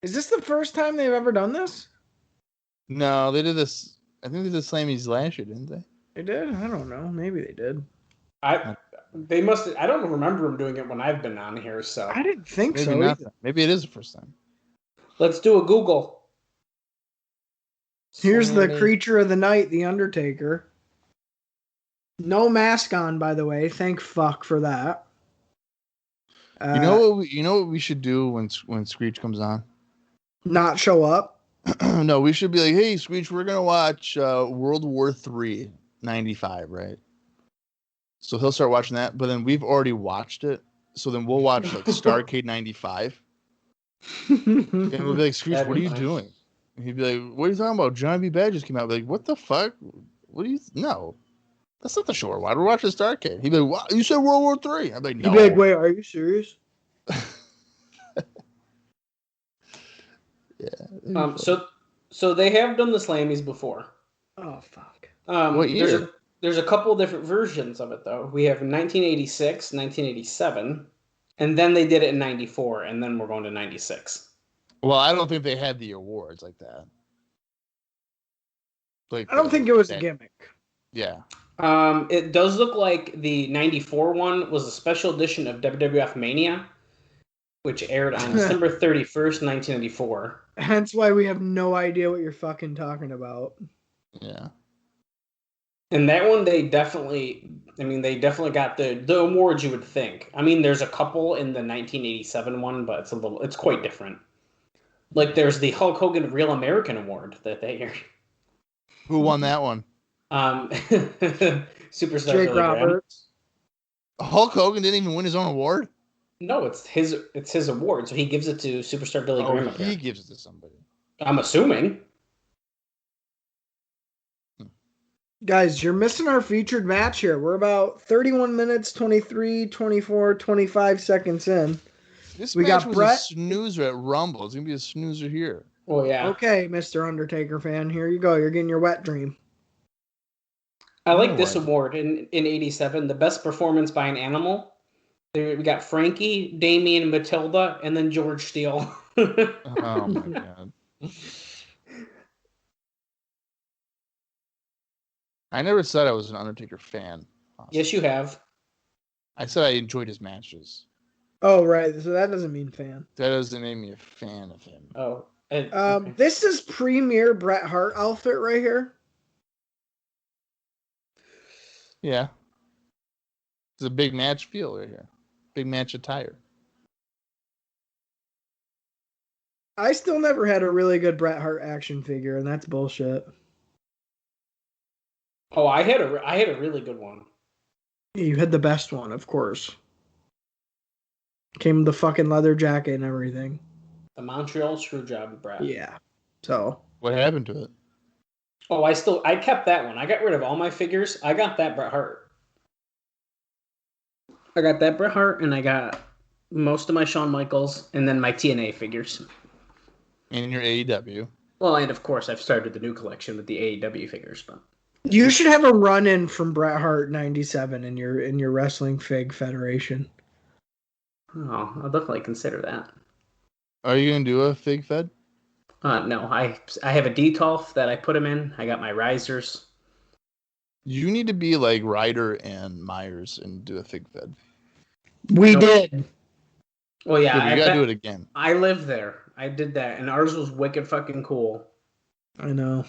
Is this the first time they've ever done this? No, they did this. I think they did Slammies last year, didn't they? They did? I don't know. Maybe they did. They must. I don't remember them doing it when I've been on here. So I didn't think Maybe so. not. Maybe it is the first time. Let's do a Google. Here's the creature of the night, the Undertaker. No mask on, by the way. Thank fuck for that. You know what we should do when Screech comes on? Not show up. No, we should be like, "Hey, Screech, we're gonna watch World War III '95, right?" So he'll start watching that, but then we've already watched it. So then we'll watch like Starrcade '95, and we'll be like, "Screech, what are you doing?" And he'd be like, "What are you talking about? Johnny B. Bad just came out." I'd be like, "What the fuck? What do you? No, that's not the show. Why do we watch the Starrcade?" He'd be like, "What? You said World War III?" I'd be like, "No." He'd be like, "Wait, are you serious?" Yeah. So they have done the Slammies before. Oh fuck. What year? There's a couple different versions of it though. We have 1986, 1987, and then they did it in 94, and then we're going to 96. Well, I don't think they had the awards like that. I don't think it was a gimmick. Yeah. It does look like the 94 one was a special edition of WWF Mania, which aired on December 31st, 1994. Hence why we have no idea what you're fucking talking about. Yeah. And that one, they definitely got the awards you would think. I mean, there's a couple in the 1987 one, but it's quite different. Like, there's the Hulk Hogan Real American Award that they aired. Who won that one? Superstar Jake Billy Roberts. Graham. Hulk Hogan didn't even win his own award? No, it's his award, so he gives it to Superstar Billy Graham. He gives it to somebody. I'm assuming. Guys, you're missing our featured match here. We're about 31 minutes, 23, 24, 25 seconds in. This we match got was Bret. a snoozer at Rumble. It's going to be a snoozer here. Oh, yeah. Okay, Mr. Undertaker fan, here you go. You're getting your wet dream. I like this award in 87, the best performance by an animal. We got Frankie, Damien, Matilda, and then George Steele. Oh, my God. I never said I was an Undertaker fan. Yes, you have. I said I enjoyed his matches. Oh, right. So that doesn't mean fan. That doesn't make me a fan of him. Oh. Okay. This is premier Bret Hart outfit right here. Yeah. It's a big match feel right here. Big match attire. I still never had a really good Bret Hart action figure, and that's bullshit. Oh, I had a really good one. You had the best one, of course. Came with the fucking leather jacket and everything. The Montreal Screwjob Bret. Yeah. So. What happened to it? Oh, I kept that one. I got rid of all my figures. I got that Bret Hart. I got that Bret Hart, and I got most of my Shawn Michaels, and then my TNA figures. And your AEW. Well, and of course, I've started the new collection with the AEW figures. But You should have a run-in from Bret Hart '97 in your wrestling fig federation. oh, I'll definitely consider that. Are you gonna do a fig fed? No, I have a Detolf that I put him in. I got my risers. You need to be like Ryder and Myers and do a fig fed. We Nope. did. Well, yeah, Yeah, but you gotta do it again. I lived there. I did that, and ours was wicked fucking cool. I know.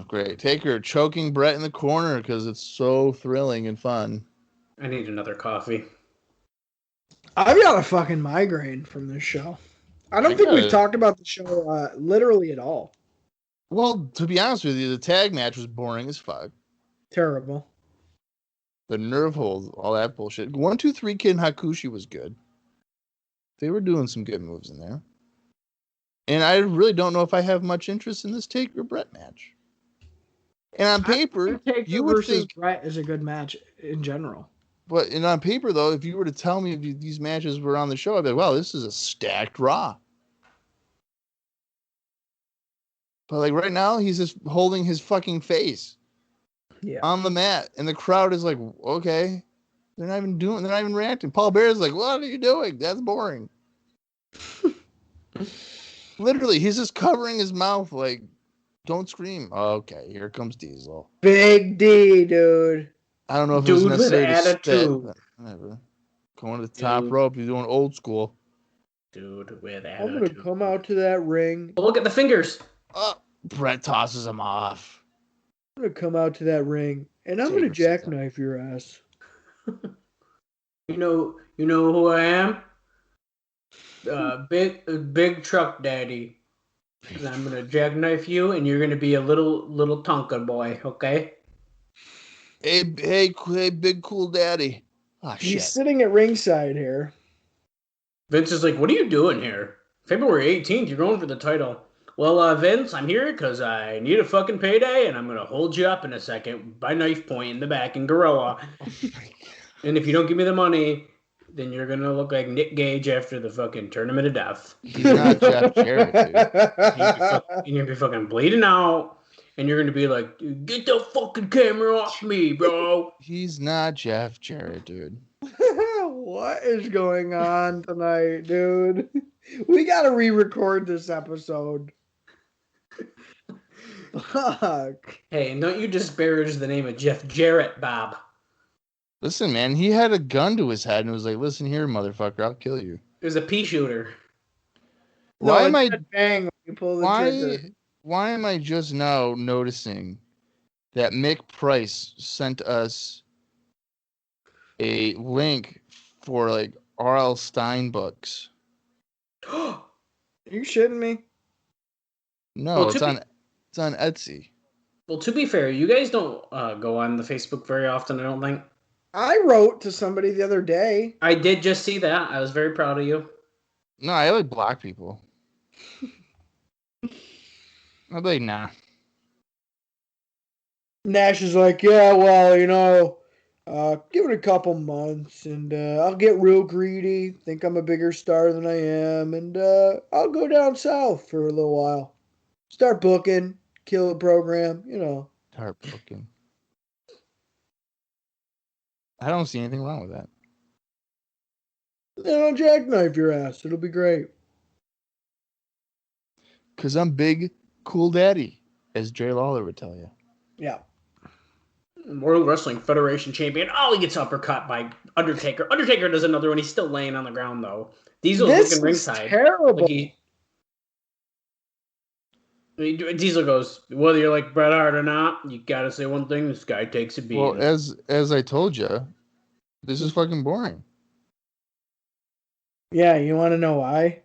Great. Taker choking Bret in the corner because it's so thrilling and fun. I need another coffee. I've got a fucking migraine from this show. I don't think we've talked about the show literally at all. Well, to be honest with you, the tag match was boring as fuck. Terrible. The nerve holds, all that bullshit. 1, 2, 3 Kid and Hakushi was good. They were doing some good moves in there. And I really don't know if I have much interest in this Taker Bret match. And on paper, you would think Bret is a good match in general. But on paper, though, if you were to tell me these matches were on the show, I'd be like, wow, this is a stacked Raw. But like right now, he's just holding his fucking face on the mat, and the crowd is like, okay, they're not even reacting. Paul Bear's like, what are you doing? That's boring. Literally, he's just covering his mouth like, don't scream. Okay, here comes Diesel. Big D, dude. I don't know if Dude it was necessary with to attitude. spit, whatever. Going to the top rope, he's doing old school. Dude with attitude. I'm gonna come out to that ring. Oh, look at the fingers. Oh, Bret tosses him off. I'm gonna come out to that ring, and I'm gonna jackknife your ass. You know who I am? Big truck daddy. And I'm gonna jackknife you, and you're gonna be a little Tonka boy, okay? Hey, big cool daddy. Oh, shit. He's sitting at ringside here. Vince is like, what are you doing here? February 18th, you're going for the title. Well, Vince, I'm here because I need a fucking payday, and I'm going to hold you up in a second by knife point in the back in Gorilla. And if you don't give me the money, then you're going to look like Nick Gage after the fucking Tournament of Death. He's not Jeff Jarrett, dude. And you're going to be fucking bleeding out, and you're going to be like, get the fucking camera off me, bro. He's not Jeff Jarrett, dude. What is going on tonight, dude? We got to re-record this episode. Fuck. Hey, and don't you disparage the name of Jeff Jarrett, Bob. Listen, man, he had a gun to his head and was like, listen here, motherfucker, I'll kill you. It was a pea shooter. Why am I just now noticing that Mick Price sent us a link for like R.L. Stein books? Are you shitting me? No, Well, it's on Etsy. Well, to be fair, you guys don't go on the Facebook very often, I don't think. I wrote to somebody the other day. I did just see that. I was very proud of you. No, I like black people. I'd be like, nah. Nash is like, yeah, well, give it a couple months and I'll get real greedy, think I'm a bigger star than I am, and I'll go down south for a little while. Start booking, kill the program, Start booking. I don't see anything wrong with that. Then I'll jackknife your ass. It'll be great. Because I'm big, cool daddy, as Jerry Lawler would tell you. Yeah. World Wrestling Federation champion. Oh, he gets uppercut by Undertaker. Undertaker does another one. He's still laying on the ground, though. Diesel's looking ringside. Terrible. Diesel goes, whether you're like Bret Hart or not, you gotta say one thing, this guy takes a beating. Well, as I told you, this is fucking boring. Yeah, you want to know why?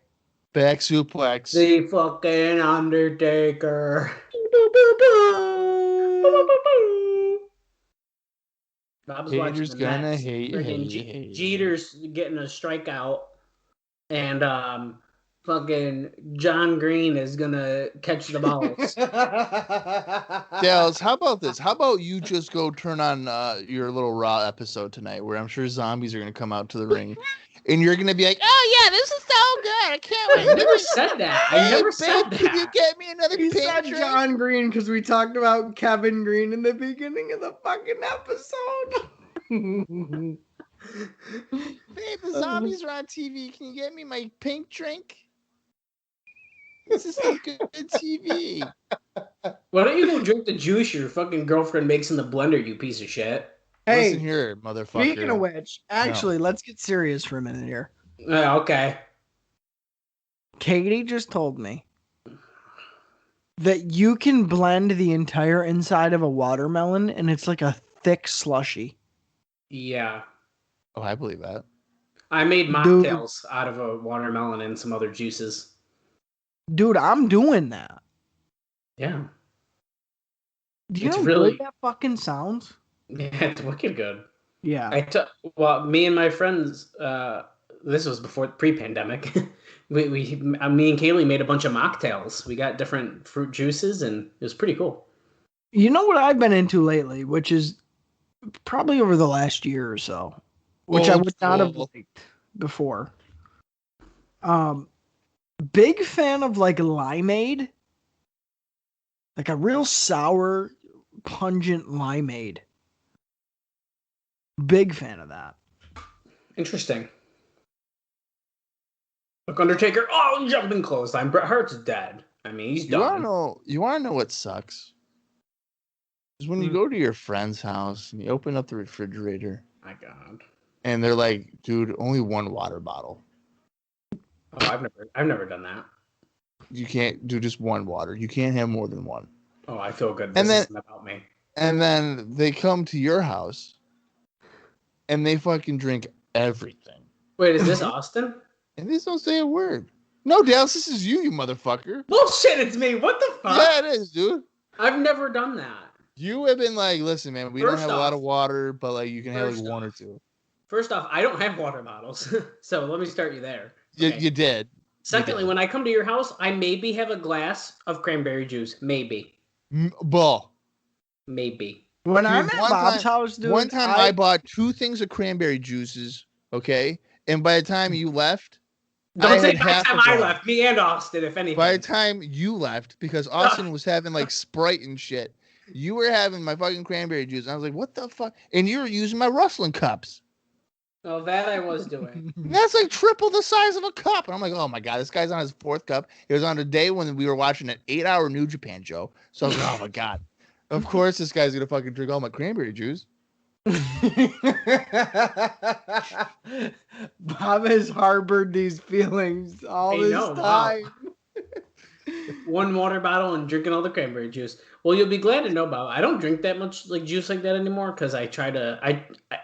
Back suplex. The fucking Undertaker. Bob's Haters watching the gonna Mets. hate. Jeter's getting a strikeout, and fucking John Green is gonna catch the balls. Dallas, how about this? How about you just go turn on your little Raw episode tonight, where I'm sure zombies are gonna come out to the ring, and you're gonna be like, "Oh yeah, this is so good! I can't I wait." never said that. I never said babe, Can you that. get me another He pink said drink? John Green because we talked about Kevin Green in the beginning of the fucking episode. Babe, the zombies are on TV. Can you get me my pink drink? This is some good TV. Why don't you go drink the juice your fucking girlfriend makes in the blender, you piece of shit? Hey, Listen here, motherfucker. speaking of which, actually, let's get serious for a minute here. Okay. Katie just told me that you can blend the entire inside of a watermelon and it's like a thick slushy. Yeah. Oh, I believe that. I made Dude. mocktails out of a watermelon and some other juices. Dude, I'm doing that. Yeah. Do you It's know how really- good that fucking sounds? Yeah, it's wicked good. Yeah. Me and my friends, this was before pre-pandemic. me and Kaylee made a bunch of mocktails. We got different fruit juices, and it was pretty cool. You know what I've been into lately, which is probably over the last year or so, which I Old would not have school. liked before. Big fan of like limeade, like a real sour, pungent limeade. Big fan of that. Interesting. Look, Undertaker. Oh, jumping clothesline. Bret Hart's dead. I mean, he's You wanna done. know what sucks? Is when you go to your friend's house and you open up the refrigerator My God. and they're like, "Dude, only one water bottle. Oh, I've never done that. You can't do just one water. You can't have more than one." Oh, I feel good. And This then- isn't about me. And then they come to your house and they fucking drink everything. Wait, is this Austin? And they don't say a word. No, Dallas, this is you motherfucker. Bullshit, it's me. What the fuck? Yeah, it is, dude. I've never done that. You have been like, listen, man, we don't First have a lot off- of water, but like you can have First like one or off, two. First off, I don't have water bottles, so let me start you there. You, Okay. you did. Secondly, did. when I come to your house, I maybe have a glass of cranberry juice. Maybe. Bull. Maybe. When Dude, I'm at one Bob's time- house, dude, One time I bought 2 things of cranberry juices, okay? And by the time you left, Don't I say had by the half time a I bottle. left. Me and Austin, if anything. By the time you left, because Austin was having like Sprite and shit, you were having my fucking cranberry juice. And I was like, what the fuck? And you were using my rustling cups. Oh, that I was doing. And that's like triple the size of a cup. And I'm like, oh my God, this guy's on his 4th cup. It was on a day when we were watching an 8-hour New Japan show. So I was like, oh my God. Of course this guy's going to fucking drink all my cranberry juice. Bob has harbored these feelings all I this know, wow. time. One water bottle and drinking all the cranberry juice. Well, you'll be glad to know, Bob. I don't drink that much like juice like that anymore because I try to.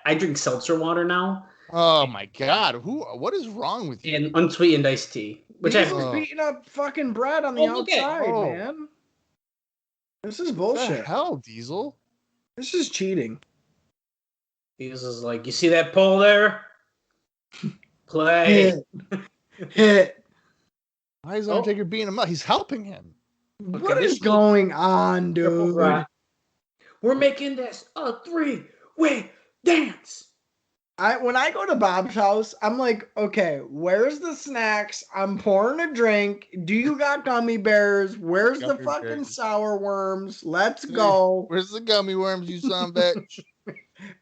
I drink seltzer water now Oh my God. What is wrong with you? and unsweetened iced tea, which These I. are beating up fucking bread on the Oh, look at- outside, oh. man. This is What the bullshit. hell, Diesel? This is cheating. This is like, you see that pole there? Play. Hit. Why is Oh. Undertaker beating him up? He's helping him. What this is going on, Triple dude? threat. We're making this a 3-way dance. When I go to Bob's house, I'm like, okay, where's the snacks? I'm pouring a drink. Do you got gummy bears? Where's the Gummy fucking bears. sour worms? Let's go. Where's the gummy worms, you son of a bitch?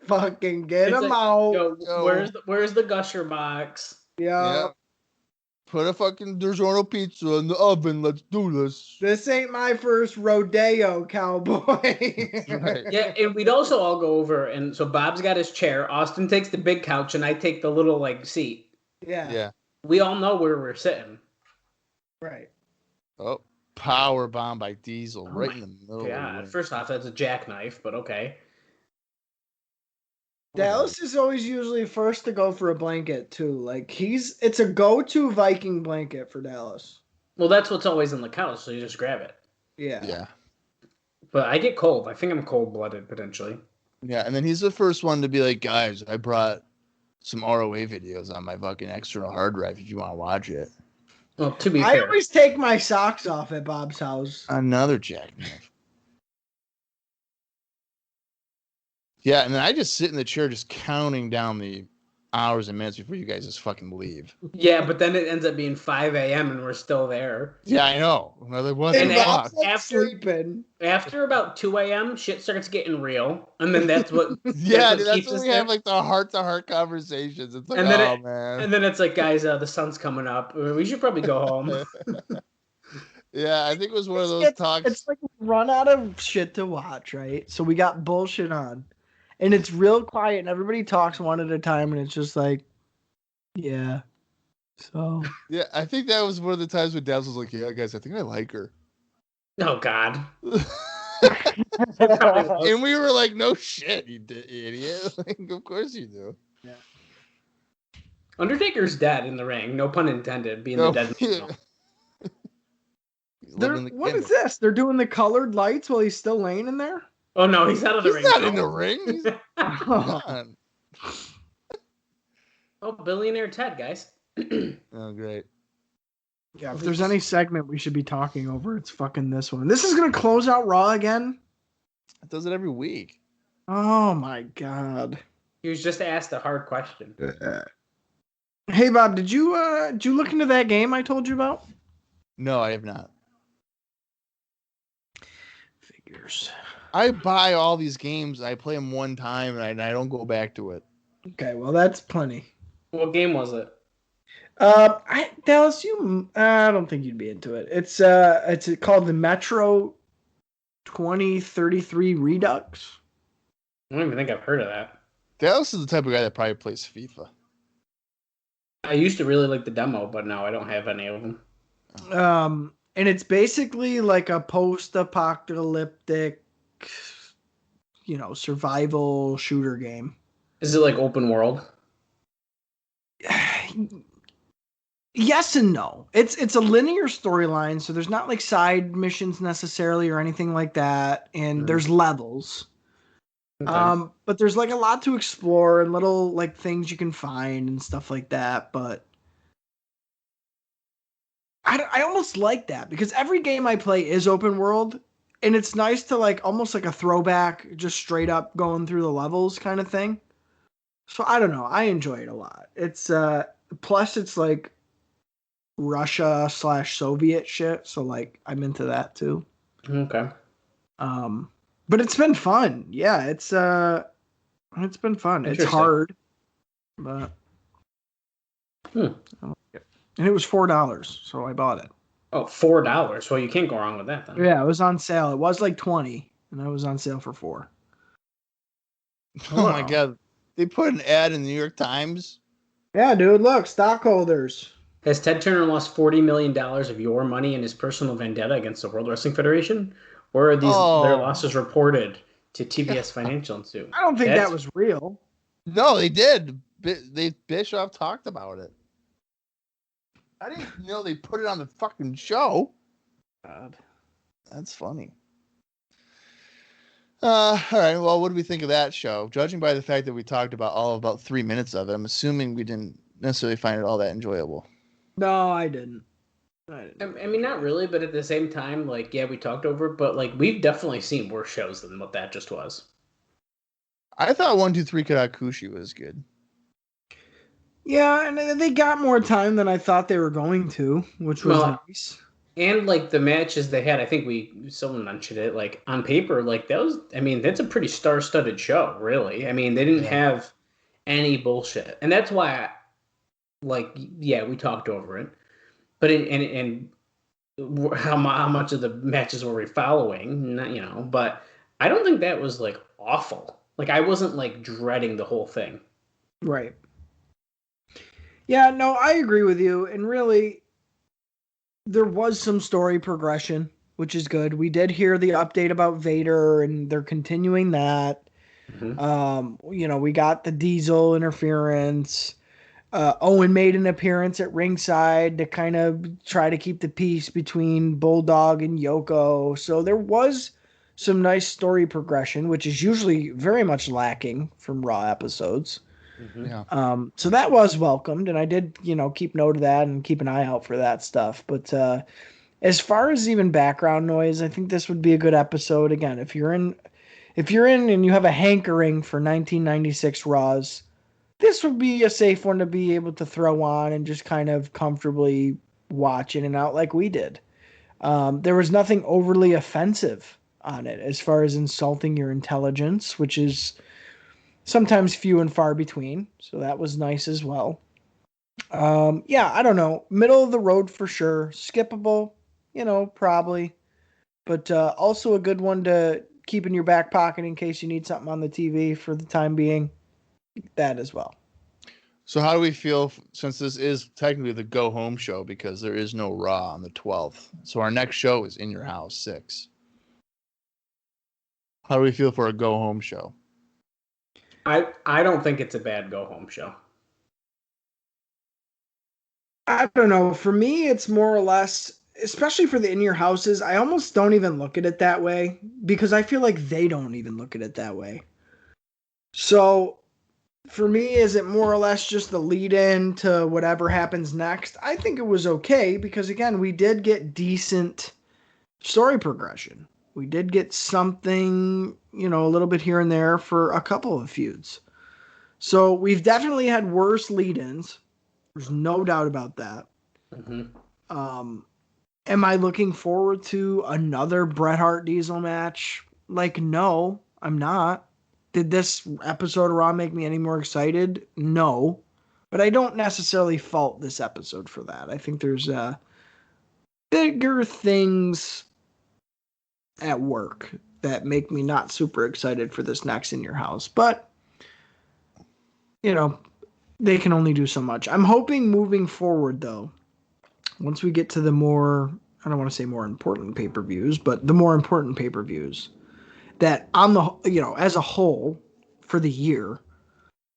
Fucking get It's them like, out. Yo, where's the gusher box? Yeah. Put a fucking DiGiorno pizza in the oven. Let's do this. This ain't my first rodeo, cowboy. Right. Yeah, and we'd also all go over, and so Bob's got his chair. Austin takes the big couch, and I take the little like seat. Yeah. Yeah. We all know where we're sitting. Right. Oh, power bomb by Diesel Oh right my in the middle. Of the God, ring. first off, that's a jackknife, but okay. Dallas is always usually first to go for a blanket too. Like it's a go-to Viking blanket for Dallas. Well, that's what's always in the couch, so you just grab it. Yeah. Yeah. But I get cold. I think I'm cold-blooded potentially. Yeah, and then he's the first one to be like, guys, I brought some ROA videos on my fucking external hard drive if you want to watch it. Well, to be I fair, always take my socks off at Bob's house. Another jackknife. Yeah, and then I just sit in the chair just counting down the hours and minutes before you guys just fucking leave. yeah, but then it ends up being 5 a.m. and we're still there. Yeah, I know. Another what And the Bob's fuck? like sleeping. After about 2 a.m., shit starts getting real, and then that's what Yeah, what dude, that's keeps when us we there. have like the heart-to-heart conversations. It's like, And then oh it- man. And then it's like, guys, the sun's coming up. We should probably go home. Yeah, I think it was one of those talks. It's like we run out of shit to watch, right? So we got bullshit on. And it's real quiet and everybody talks one at a time and it's just like, yeah. So Yeah, I think that was one of the times when Daz was like, yeah, guys, I think I like her. Oh God. And we were like, no shit, you idiot. Like, of course you do. Yeah. Undertaker's dead in the ring. No pun intended. Being No, the dead yeah. man. What is this? They're doing the colored lights while he's still laying in there? Oh no, he's out of the He's ring. not now. in the ring. He's gone. Oh, billionaire Ted, guys. Oh, great. Yeah, if there's any segment we should be talking over, it's fucking this one. This is gonna close out Raw again. It does it every week. Oh my god. He was just asked a hard question. Hey Bob, did you look into that game I told you about? No, I have not. Figures. I buy all these games. I play them one time, and I don't go back to it. Okay, well that's plenty. What game was it? Dallas, I don't think you'd be into it. It's called the Metro 2033 Redux. I don't even think I've heard of that. Dallas is the type of guy that probably plays FIFA. I used to really like the demo, but now I don't have any of them. And it's basically like a post-apocalyptic, survival shooter game. Is it like open world? Yes and no. It's a linear storyline, so there's not like side missions necessarily or anything like that, and there's levels. Okay. But there's like a lot to explore and little like things you can find and stuff like that, but I almost like that because every game I play is open world, and it's nice to like almost like a throwback, just straight up going through the levels kind of thing. So I don't know. I enjoy it a lot. It's plus it's like Russia/Soviet shit, so like I'm into that too. Okay. But it's been fun. Yeah, it's been fun. It's hard, but and it was $4, so I bought it. Oh, $4. Well, you can't go wrong with that then. Yeah, it was on sale. It was like 20, and I was on sale for 4. Oh my god. They put an ad in the New York Times. Yeah, dude, look, stockholders. Has Ted Turner lost $40 million of your money in his personal vendetta against the World Wrestling Federation? Or are these their losses reported to TBS Financial Institute? I don't think that was real. No, they did. Bischoff talked about it. I didn't know they put it on the fucking show. God. That's funny. All right. Well, what do we think of that show? Judging by the fact that we talked about 3 minutes of it, I'm assuming we didn't necessarily find it all that enjoyable. No, I didn't. I mean, not really, but at the same time, like, yeah, we talked over it, but like, we've definitely seen worse shows than what that just was. I thought 1, 2, 3 Hakushi was good. Yeah, and they got more time than I thought they were going to, which was nice. And like the matches they had, I think someone mentioned it, like on paper, like that was, I mean, that's a pretty star-studded show, really. I mean, they didn't have any bullshit. And that's why, we talked over it. But how much of the matches were we following? Not, but I don't think that was like awful. Like I wasn't like dreading the whole thing. Right. Yeah, no, I agree with you. And really, there was some story progression, which is good. We did hear the update about Vader, and they're continuing that. Mm-hmm. We got the Diesel interference. Owen made an appearance at ringside to kind of try to keep the peace between Bulldog and Yoko. So there was some nice story progression, which is usually very much lacking from Raw episodes. Mm-hmm. Yeah. So that was welcomed, and I did, keep note of that and keep an eye out for that stuff. But as far as even background noise, I think this would be a good episode. Again, if you're in and you have a hankering for 1996 Raws, this would be a safe one to be able to throw on and just kind of comfortably watch in and out like we did. There was nothing overly offensive on it as far as insulting your intelligence, which is sometimes few and far between. So that was nice as well. Yeah, I don't know. Middle of the road for sure. Skippable, probably. But also a good one to keep in your back pocket in case you need something on the TV for the time being. That as well. So how do we feel since this is technically the go home show because there is no Raw on the 12th? So our next show is In Your House 6. How do we feel for a go home show? I don't think it's a bad go home show. I don't know. For me, it's more or less, especially for the In Your Houses, I almost don't even look at it that way because I feel like they don't even look at it that way. So for me, is it more or less just the lead in to whatever happens next? I think it was okay because, again, we did get decent story progression. We did get something, a little bit here and there for a couple of feuds. So we've definitely had worse lead ins. There's no doubt about that. Mm-hmm. Am I looking forward to another Bret Hart Diesel match? No, I'm not. Did this episode of Raw make me any more excited? No. But I don't necessarily fault this episode for that. I think there's bigger things at work that make me not super excited for this next In Your House. But, they can only do so much. I'm hoping moving forward, though, once we get to the more, I don't want to say more important pay-per-views, but the more important pay-per-views, that on the, as a whole for the year,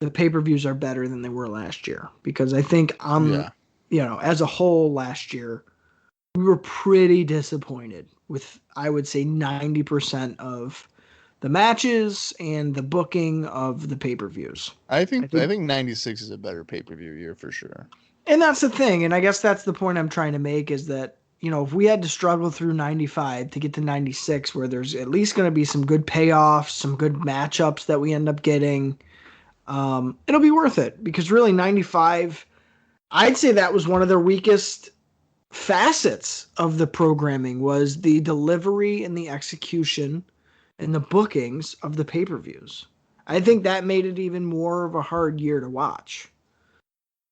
the pay-per-views are better than they were last year. Because I think as a whole last year, we were pretty disappointed with, I would say, 90% of the matches and the booking of the pay-per-views. I think 96 is a better pay-per-view year for sure. And that's the thing, and I guess that's the point I'm trying to make is that, if we had to struggle through 95 to get to 96, where there's at least going to be some good payoffs, some good matchups that we end up getting, it'll be worth it. Because really, 95, I'd say that was one of their weakest facets of the programming was the delivery and the execution and the bookings of the pay-per-views. I think that made it even more of a hard year to watch.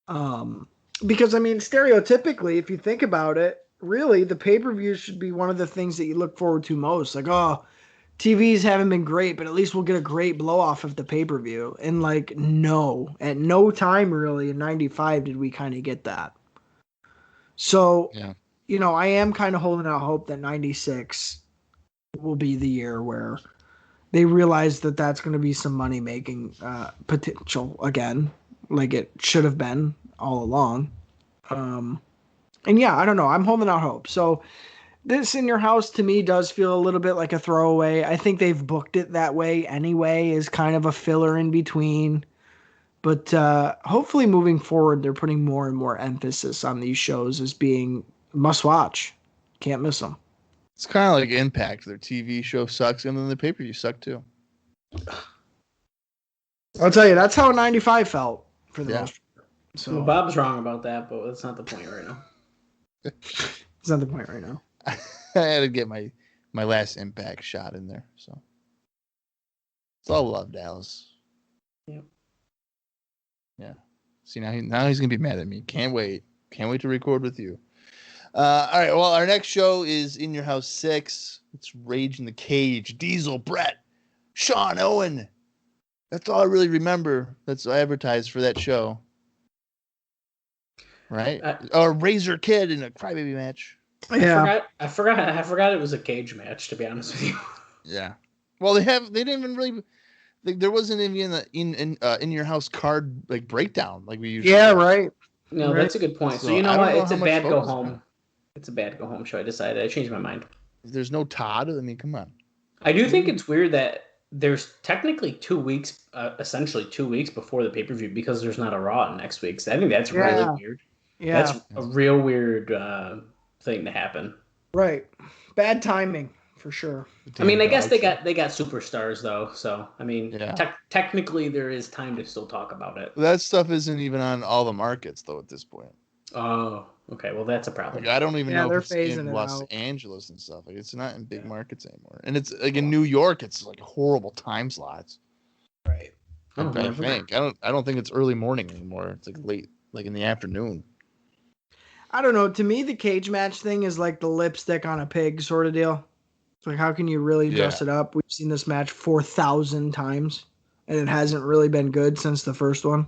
Because, stereotypically, if you think about it, really, the pay-per-views should be one of the things that you look forward to most. Like, oh, TVs haven't been great, but at least we'll get a great blow-off of the pay-per-view. And, no. At no time, really, in 95 did we kind of get that. So, yeah. I am kind of holding out hope that 96 will be the year where they realize that that's going to be some money-making potential again, like it should have been all along. And yeah, I don't know. I'm holding out hope. So this In Your House to me does feel a little bit like a throwaway. I think they've booked it that way anyway, is kind of a filler in between. But hopefully moving forward, they're putting more and more emphasis on these shows as being must watch. Can't miss them. It's kind of like Impact. Their TV show sucks, and then the pay-per-view suck too. I'll tell you, that's how 95 felt for the most part. So Well, Bob's wrong about that, but that's not the point right now. it's not the point right now. I had to get my last Impact shot in there. So it's all love, Dallas. Yep. Yeah. See, now he's gonna be mad at me. Can't wait to record with you. All right. Well, our next show is In Your House 6. It's Rage in the Cage. Diesel, Bret, Shawn, Owen. That's all I really remember. That's advertised for that show. Right? Or Razor Kid in a Crybaby match. Yeah. I forgot it was a cage match, to be honest with you. Yeah. Well, they didn't even really. There wasn't even in your house card like breakdown like we usually. Yeah. do. Right. No, Right. that's a good point. So So you know I don't what? know It's how a much bad go focus home. on It's a bad go home show. I changed my mind. If there's no Todd, I mean, come on. I do think it's weird that there's technically 2 weeks, essentially 2 weeks before the pay-per-view because there's not a Raw next week. So I think that's really weird. Yeah. That's a real weird thing to happen. Right. Bad timing for sure. I mean, I guess they got superstars though, so I mean, Yeah. technically there is time to still talk about it. That stuff isn't even on all the markets though at this point. Oh, okay. Well, that's a problem. Like, I don't even know they're if it's in phasing it Los out. Angeles and stuff. Like, it's not in big markets anymore. And it's like in New York, it's like horrible time slots. Right. Oh, I think. I don't think it's early morning anymore. It's like late, like in the afternoon. I don't know. To me, the cage match thing is like the lipstick on a pig sort of deal. It's like, how can you really dress it up? We've seen this match 4,000 times, and it hasn't really been good since the first one.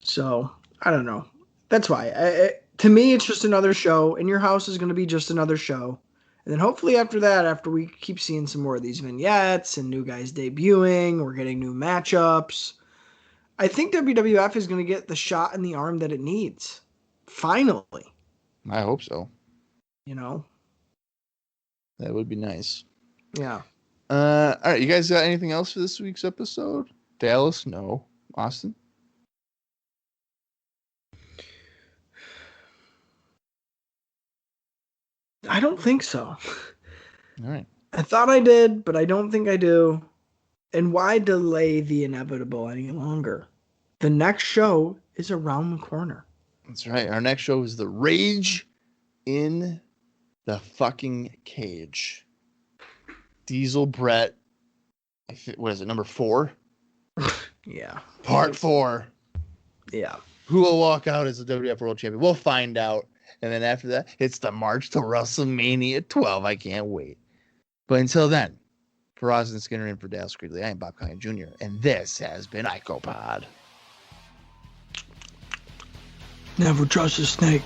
So, I don't know. That's why. To me, it's just another show, and your house is going to be just another show. And then hopefully after that, after we keep seeing some more of these vignettes and new guys debuting, we're getting new matchups. I think WWF is going to get the shot in the arm that it needs. Finally. I hope so. You know? That would be nice. Yeah. All right, you guys got anything else for this week's episode? Dallas? No. Austin? I don't think so. All right. I thought I did, but I don't think I do. And why delay the inevitable any longer? The next show is around the corner. That's right. Our next show is The Rage in the fucking Cage. Diesel Bret. What is it, number 4? Yeah. Part 4. Yeah. Who will walk out as the WWF World Champion? We'll find out. And then after that, it's the march to WrestleMania 12. I can't wait. But until then, for Austin Skinner and for Dale Screedley, I am Bob Conley Jr., and this has been IcoPod. Never trust a snake.